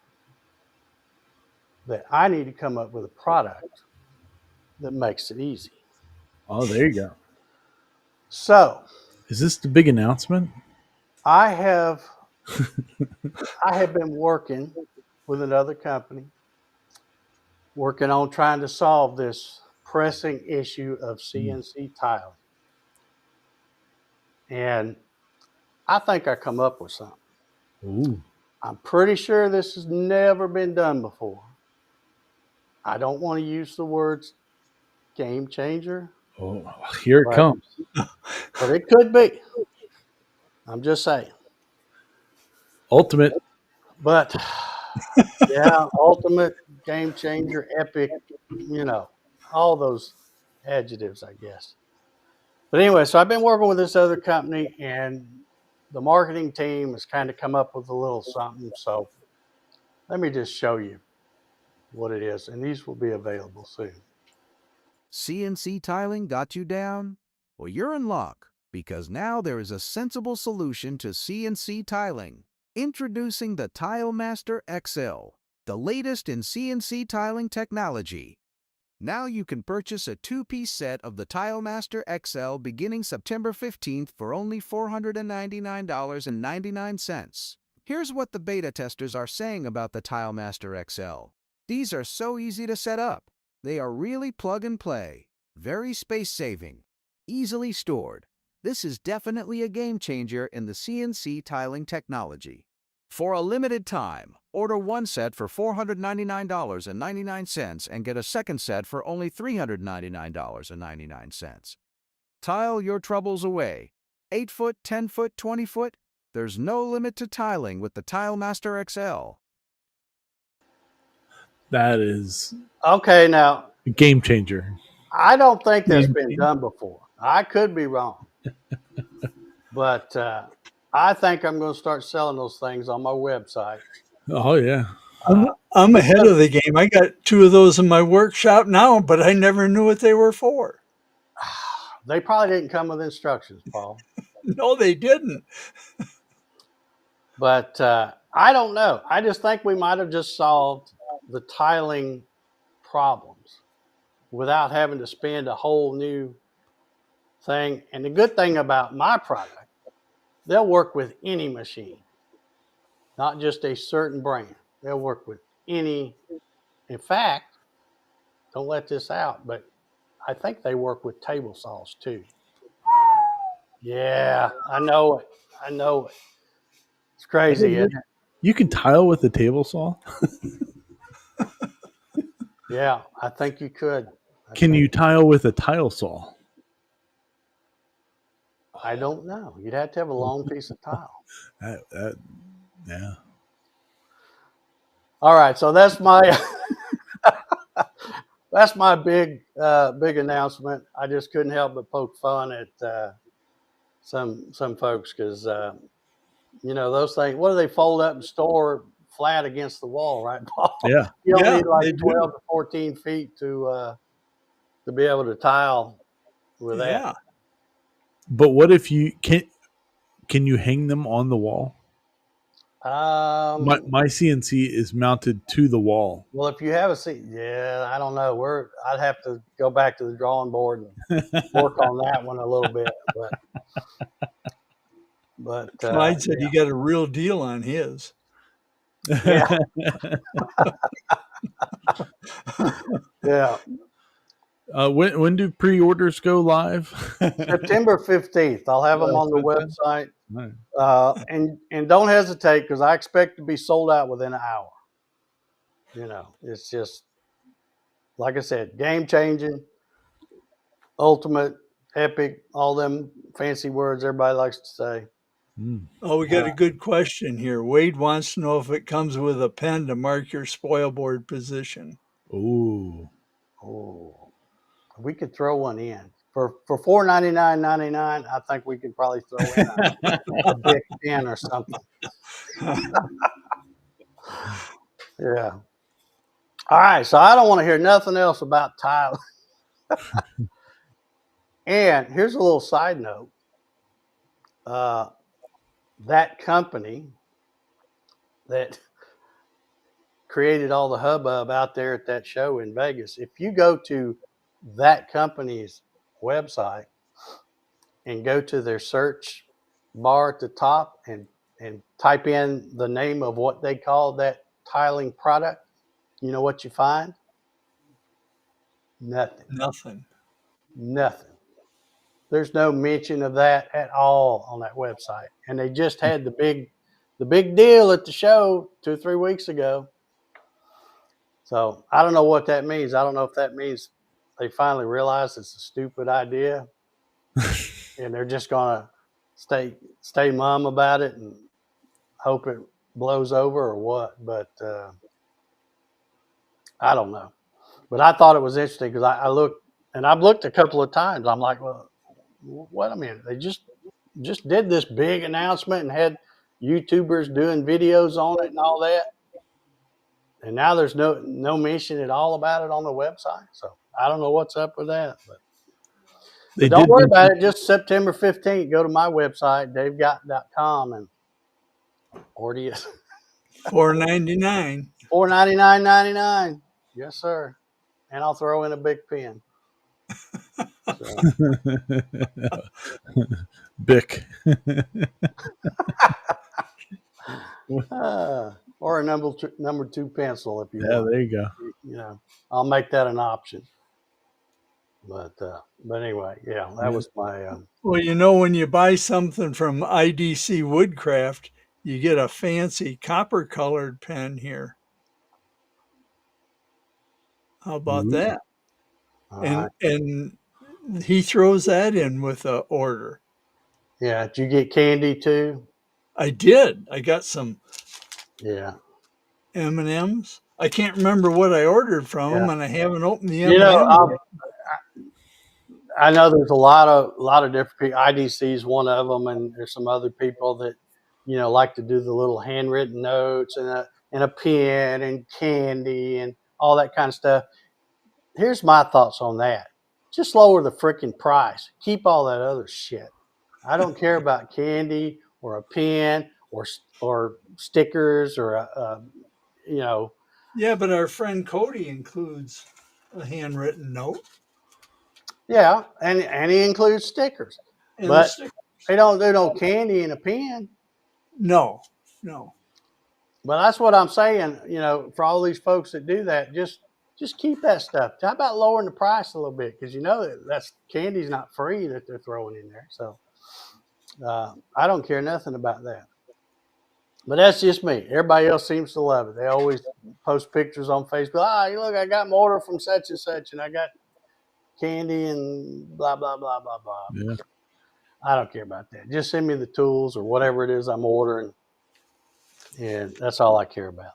that I need to come up with a product that makes it easy. Oh, there you go. So, is this the big announcement? I have been working with another company, working on trying to solve this pressing issue of CNC tiling. And I think I come up with something. Ooh. I'm pretty sure this has never been done before. I don't want to use the words game changer, Oh, here it but, comes. but it could be. I'm just saying. Ultimate. But yeah, ultimate, game changer, epic, all those adjectives, I guess. But anyway, so I've been working with this other company, and the marketing team has kind of come up with a little something. So let me just show you what it is, and these will be available soon. CNC tiling got you down? Well, you're in luck, because now there is a sensible solution to CNC tiling. Introducing the TileMaster XL, the latest in CNC tiling technology. Now you can purchase a two-piece set of the TileMaster XL beginning September 15th for only $499.99. Here's what the beta testers are saying about the TileMaster XL. These are so easy to set up. They are really plug and play, very space-saving, easily stored. This is definitely a game changer in the CNC tiling technology. For a limited time, order one set for $499.99 and get a second set for only $399.99. Tile your troubles away. 8 foot, 10 foot, 20 foot. There's no limit to tiling with the TileMaster XL. That is Okay, now a game changer. I don't think that's been done before. I could be wrong, but I think I'm going to start selling those things on my website. Oh yeah. I'm ahead of the game. I got 2 of those in my workshop now, but I never knew what they were for. They probably didn't come with instructions, Paul. No, they didn't. But I don't know. I just think we might have just solved the tiling problems without having to spend a whole new thing. And the good thing about my product, they'll work with any machine, not just a certain brand. They'll work with any. In fact, don't let this out, but I think they work with table saws too. Yeah, I know it. I know it. It's crazy, isn't it? You can tile with a table saw. Yeah, I think you could. Can you tile with a tile saw? I don't know. You'd have to have a long piece of tile. Yeah. All right, so that's my that's my big announcement. I just couldn't help but poke fun at some folks because those things. What do they fold up and store flat against the wall, right, Paul? Yeah. You don't need they like do. 12 to 14 feet to be able to tile with that. Yeah. But what if you can you hang them on the wall? My CNC is mounted to the wall. Well, if you have a seat, yeah, I don't know. I'd have to go back to the drawing board and work on that one a little bit. But Clyde said he got a real deal on his. yeah, yeah. When do pre-orders go live? September 15th. I'll have them on the website. Right. And don't hesitate because I expect to be sold out within an hour. It's just like I said, game changing, ultimate, epic, all them fancy words everybody likes to say. Oh, we got a good question here. Wade wants to know if it comes with a pen to mark your spoil board position. Oh, we could throw one in for $499.99. I think we could probably throw in a big pen or something. Yeah. All right, so I don't want to hear nothing else about tiling. And here's a little side note. That company that created all the hubbub out there at that show in Vegas, if you go to that company's website and go to their search bar at the top and type in the name of what they call that tiling product, you know what you find? Nothing. There's no mention of that at all on that website. And they just had the big deal at the show 2 or 3 weeks ago. So I don't know what that means. I don't know if that means they finally realize it's a stupid idea, and they're just gonna stay mum about it and hope it blows over or what. But I don't know. But I thought it was interesting because I looked, and I've looked a couple of times. I'm like, well, wait a minute. They just did this big announcement and had YouTubers doing videos on it and all that. And now there's no mention at all about it on the website. So I don't know what's up with that. But don't worry about it. Just September 15th, go to my website, davegott.com, and order you $4.99. $499.99. Yes, sir. And I'll throw in a big pen. So. Bic. Or a number two pencil if you want. Yeah, there you go. You know, I'll make that an option. But anyway, yeah, that was my. Well, you know, when you buy something from IDC Woodcraft, you get a fancy copper colored pen here. How about that? And he throws that in with the order. Yeah, did you get candy too? I did. I got some M&Ms. I can't remember what I ordered from them, and I haven't opened the M&Ms. I know there's a lot of different people. IDC is one of them, and there's some other people that like to do the little handwritten notes and a pen and candy and all that kind of stuff. Here's my thoughts on that. Just lower the freaking price. Keep all that other shit. I don't care about candy or a pen or stickers or Yeah, but our friend Cody includes a handwritten note. Yeah, and he includes stickers. But they don't do no candy in a pen. No. But that's what I'm saying, for all these folks that do that, just keep that stuff. How about lowering the price a little bit? Because that's candy's not free that they're throwing in there. So I don't care nothing about that. But that's just me. Everybody else seems to love it. They always post pictures on Facebook. Look, I got my order from such and such, and I got candy and blah, blah, blah, blah, blah. Yeah. I don't care about that. Just send me the tools or whatever it is I'm ordering. And that's all I care about.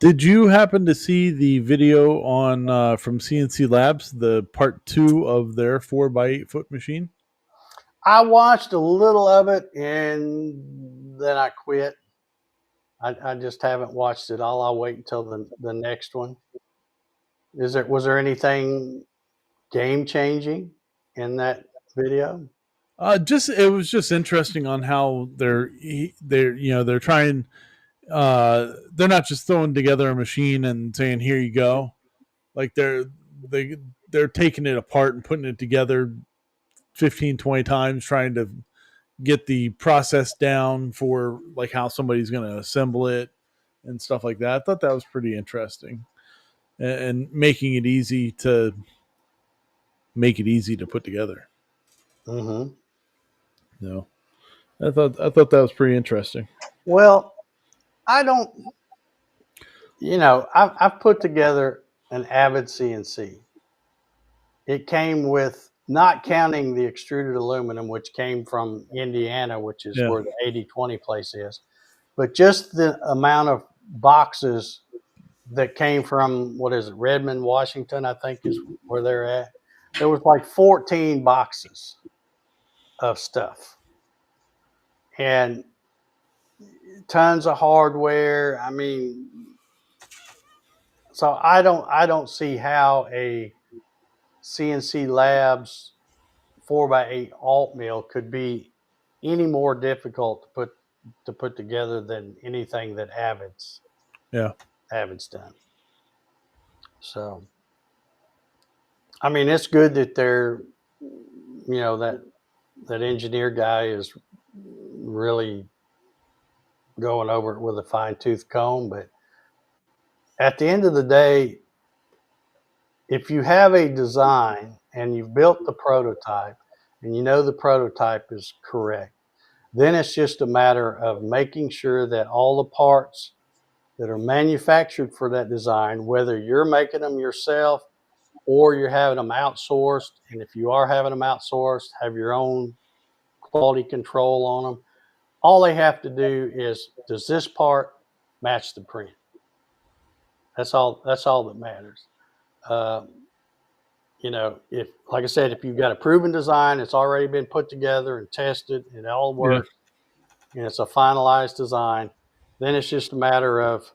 Did you happen to see the video on from CNC Labs, the part 2 of their 4x8 foot machine? I watched a little of it and then I quit. I just haven't watched it all. I'll wait until the next one. Was there anything game changing in that video? It was just interesting on how they're trying. They're not just throwing together a machine and saying, "Here you go." Like they're taking it apart and putting it together 15, 20 times, trying to get the process down for like how somebody's going to assemble it and stuff like that. I thought that was pretty interesting, and making it easy to put together. Mm-hmm. No, I thought that was pretty interesting. Well, I don't. I've put together an Avid CNC. It came with, not counting the extruded aluminum, which came from Indiana, which is where the 80/20 place is, but just the amount of boxes that came from, Redmond, Washington, I think is where they're at. There was like 14 boxes of stuff and tons of hardware. I mean, so I don't see how a CNC Labs 4x8 alt mill could be any more difficult to put together than anything that Avid's done. So, I mean, it's good that they're, that engineer guy is really going over it with a fine-tooth comb. But at the end of the day, if you have a design and you've built the prototype and the prototype is correct, then it's just a matter of making sure that all the parts that are manufactured for that design, whether you're making them yourself or you're having them outsourced. And if you are having them outsourced, have your own quality control on them. All they have to do is, does this part match the print? That's all. That's all that matters. Uh, if, like I said, if you've got a proven design, it's already been put together and tested, and it all Yeah. works, and it's a finalized design, then it's just a matter of,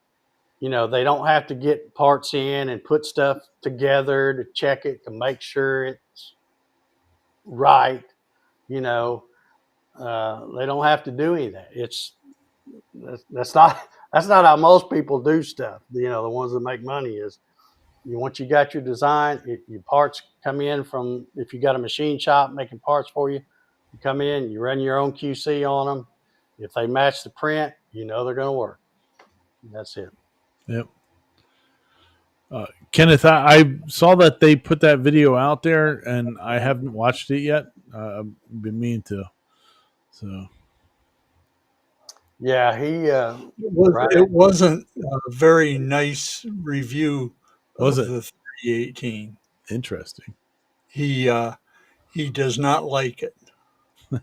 they don't have to get parts in and put stuff together to check it to make sure it's right. You know, they don't have to do any of that. That's not that's not how most people do stuff. The ones that make money is, once you got your design, your parts come in from, if you got a machine shop making parts for you, you come in, you run your own QC on them. If they match the print, they're going to work. That's it. Yep. Kenneth, I saw that they put that video out there, and I haven't watched it yet. I've been meaning to. So Yeah, he right. It wasn't a very nice review Was of it? the 3018. Interesting. He does not like it. Of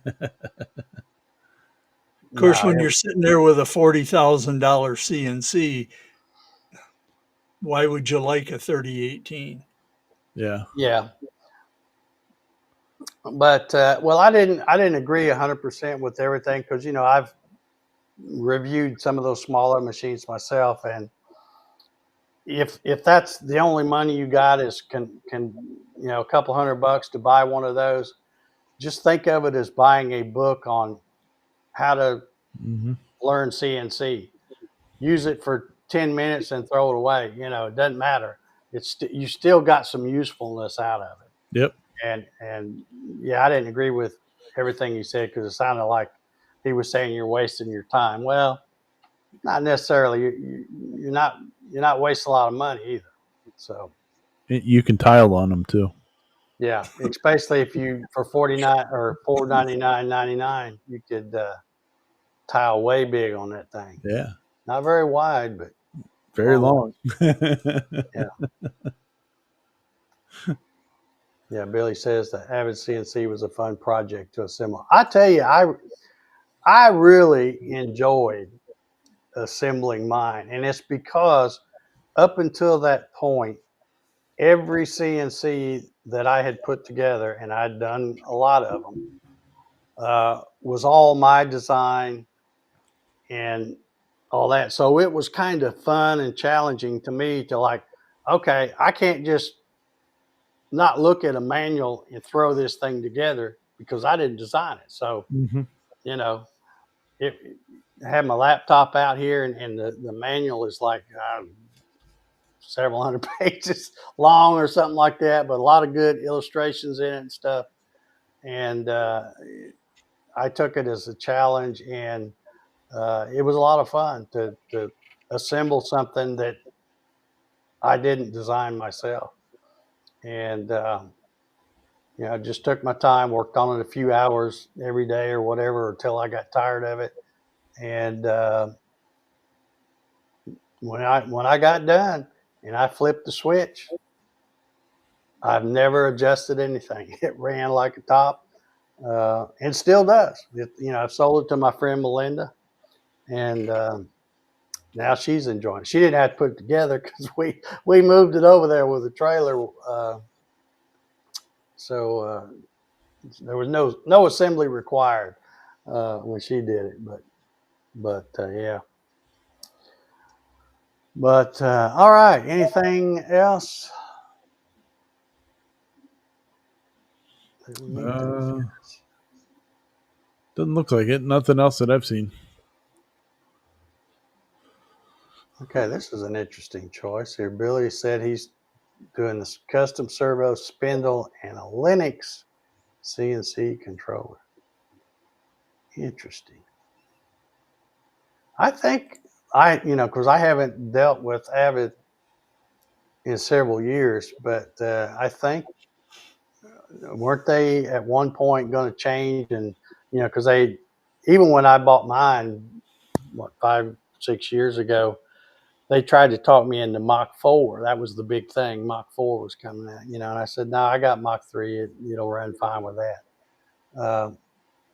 course, No, when you're sitting there with a $40,000 CNC, why would you like a 3018? Yeah. yeah, but well, I didn't agree 100% with everything, because I've reviewed some of those smaller machines myself, and if that's the only money you got is a couple $100 to buy one of those, just think of it as buying a book on how to Mm-hmm. learn CNC. Use it for 10 minutes and throw it away. It doesn't matter. You still got some usefulness out of it. Yep. And yeah, I didn't agree with everything he said, because it sounded like he was saying you're wasting your time. Well, not necessarily. You're not wasting a lot of money either. So You can tile on them too. yeah, especially if you, for 49 or $499.99, you could tile way big on that thing. Yeah. Not very wide, but Very long. long. Yeah. Yeah, Billy says the Avid CNC was a fun project to assemble. I tell you, I really enjoyed assembling mine, and it's because up until that point, every CNC that I had put together, and I'd done a lot of them, was all my design and all that. So it was kind of fun and challenging to me to, like, okay, I can't just not look at a manual and throw this thing together, because I didn't design it. So, Mm-hmm. you know, it, I had my laptop out here, and the manual is like several hundred pages long or something like that, but a lot of good illustrations in it and stuff. And I took it as a challenge, and it was a lot of fun to assemble something that I didn't design myself. And just took my time, worked on it a few hours every day or whatever until I got tired of it. And when I got done and I flipped the switch, I've never adjusted anything. It ran like a top, and still does. I've sold it to my friend Melinda, and now she's enjoying it. She didn't have to put it together, because we moved it over there with a trailer, so there was no assembly required when she did it. But yeah. But all right. Anything else that we need to discuss? Doesn't look like it. Nothing else that I've seen. Okay, this is an interesting choice here. Billy said he's doing this custom servo spindle and a Linux CNC controller. Interesting. I think because I haven't dealt with Avid in several years, but I think, weren't they at one point going to change? And because even when I bought mine, what, 5-6 years ago, they tried to talk me into Mach 4. That was the big thing. Mach 4 was coming out, and I said, no, I got Mach 3. It'll run fine with that.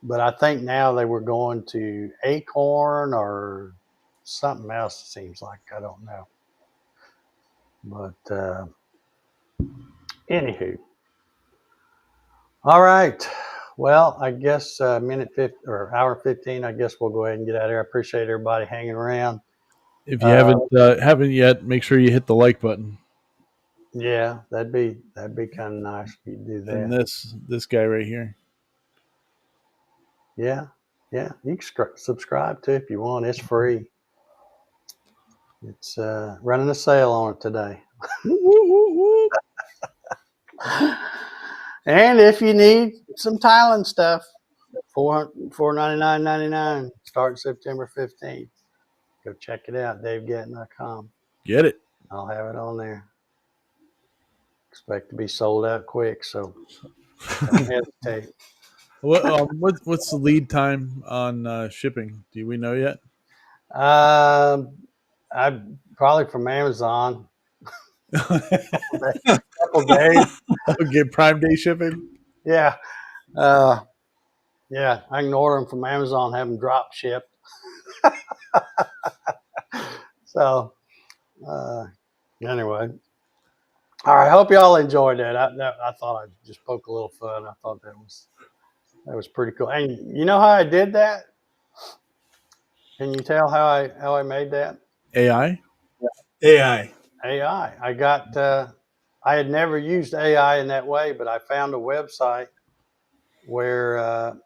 But I think now they were going to Acorn or something else, it seems like. I don't know. But anywho. All right. Well, I guess minute 50 or hour 15, I guess we'll go ahead and get out of here. I appreciate everybody hanging around. If you haven't yet, make sure you hit the like button. Yeah, that'd be kind of nice if you do that. And this guy right here. Yeah, you can subscribe too if you want. It's free. It's running a sale on it today. And if you need some tiling stuff, $499.99 starting September 15th. Go check it out, DaveGatton.com. Get it. I'll have it on there. Expect to be sold out quick, so don't hesitate. What's the lead time on shipping? Do we know yet? I probably from Amazon. Couple days. Get Prime Day shipping. Yeah, yeah. I can order them from Amazon, have them drop shipped. So, anyway, all right. I hope y'all enjoyed that. I thought I'd just poke a little fun. I thought that was pretty cool. And you know how I did that? Can you tell how I made that? AI. I got. I had never used AI in that way, but I found a website where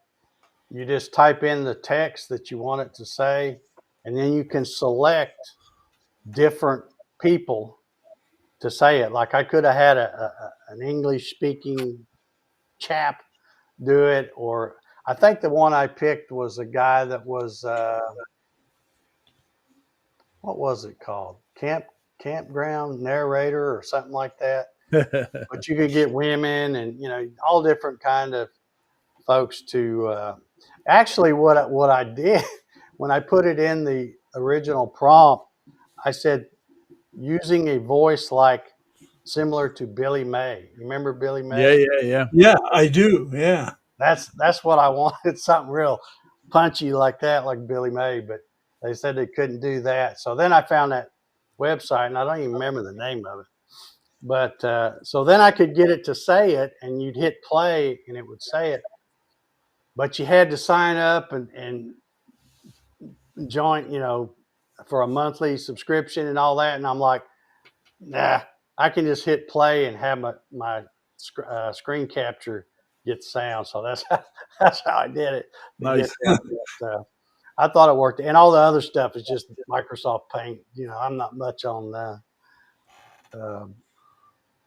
you just type in the text that you want it to say, and then you can select different people to say it. Like I could have had an English speaking chap do it, or I think the one I picked was a guy that was what was it called? Campground narrator or something like that. But you could get women and all different kind of folks to actually what I did when I put it in the original prompt, I said using a voice like similar to Billy May. You remember Billy May? Yeah, I do. Yeah. That's what I wanted, something real punchy like that, like Billy May, but they said they couldn't do that. So then I found that website, and I don't even remember the name of it. But so then I could get it to say it, and you'd hit play, and it would say it. But you had to sign up and join, for a monthly subscription and all that. And I'm like, nah, I can just hit play and have my screen capture get sound. So that's how I did it. Nice. But, I thought it worked, and all the other stuff is just Microsoft Paint. I'm not much on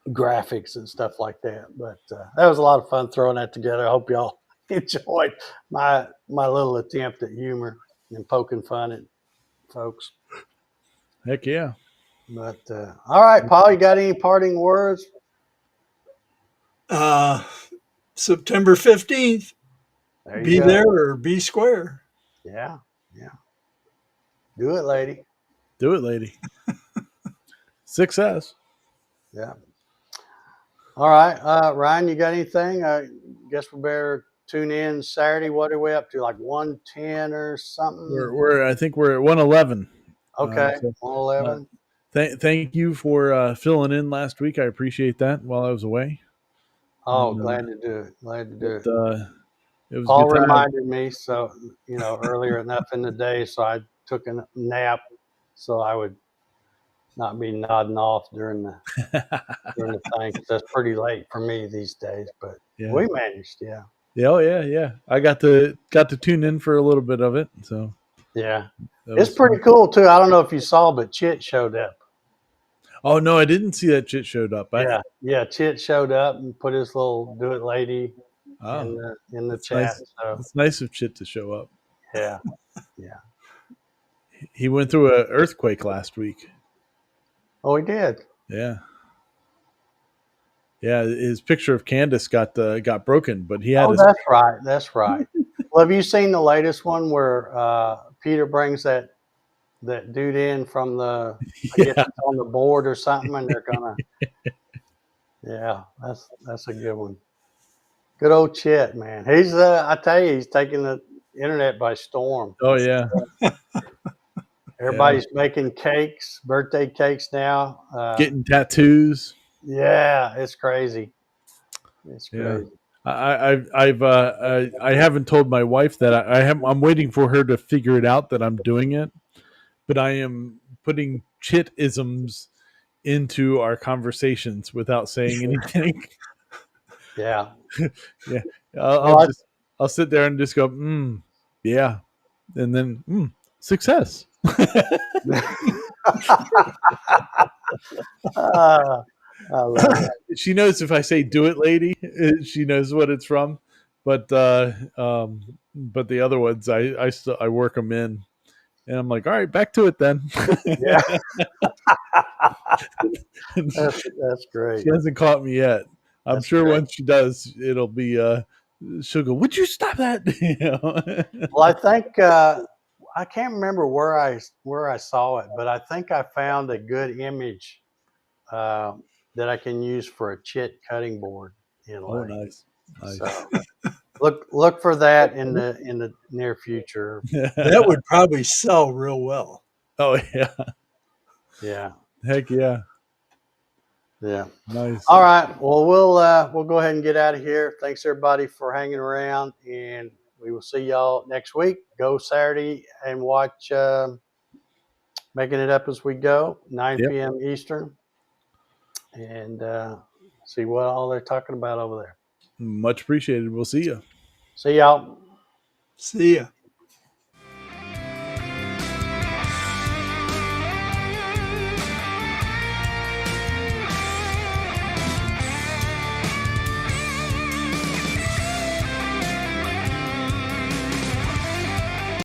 graphics and stuff like that, but that was a lot of fun throwing that together. I hope y'all enjoyed my little attempt at humor and poking fun at folks. Heck yeah. But all right, Paul, you got any parting words? September 15th. Be there or be square. Yeah. Do it, lady. Do it, lady. Success. Yeah. All right, Ryan, you got anything? I guess we better tune in Saturday. What are we up to? Like 110 or something? I think we're at 111. Okay, 111. Thank you for filling in last week. I appreciate that while I was away. Oh, glad to do it. It was Paul good time. reminded me, so earlier enough in the day, so I took a nap, so I would not be nodding off during the thing. 'Cause that's pretty late for me these days, but we managed. Yeah. Yeah. I got to tune in for a little bit of it. So yeah, it's pretty cool too. I don't know if you saw, but Chit showed up. Oh no, I didn't see that Chit showed up. Yeah. Chit showed up and put his little "Do It, Lady" in the chat. Nice. So it's nice of Chit to show up. Yeah. He went through an earthquake last week. Oh, he did. Yeah. His picture of Candace got broken, but he had. That's right. Well, have you seen the latest one where Peter brings that that dude in from the, I guess Yeah. it's on the board or something, and they're gonna. Yeah, that's a good one. Good old Chet, man. He's I tell you, he's taking the internet by storm. Oh yeah. Everybody's making cakes, birthday cakes now. Getting tattoos. Yeah, it's crazy. It's Yeah. crazy. I haven't told my wife that I'm waiting for her to figure it out that I'm doing it, but I am putting chit isms into our conversations without saying anything. Yeah. Yeah, Well, I'll sit there and just go, yeah, and then success. I love it. She knows if I say "do it, lady," she knows what it's from. But the other ones, I work them in, and I'm like, all right, back to it then. Yeah, that's great. She hasn't caught me yet. I'm That's sure great. once she does, it'll be she'll go, "Would you stop that?" You know? Well, I think I can't remember where I saw it, but I think I found a good image uh, that I can use for a chit cutting board Oh, inlay. nice, nice. So look for that in the near future. That would probably sell real well. Oh yeah, Yeah, heck yeah, yeah. nice. All right. Well, we'll go ahead and get out of here. Thanks everybody for hanging around, and we will see y'all next week. Go Saturday and watch Making It Up as We Go, 9 Yep, p.m. Eastern, and see what all they're talking about over there. much appreciated. We'll see you. See y'all. See ya.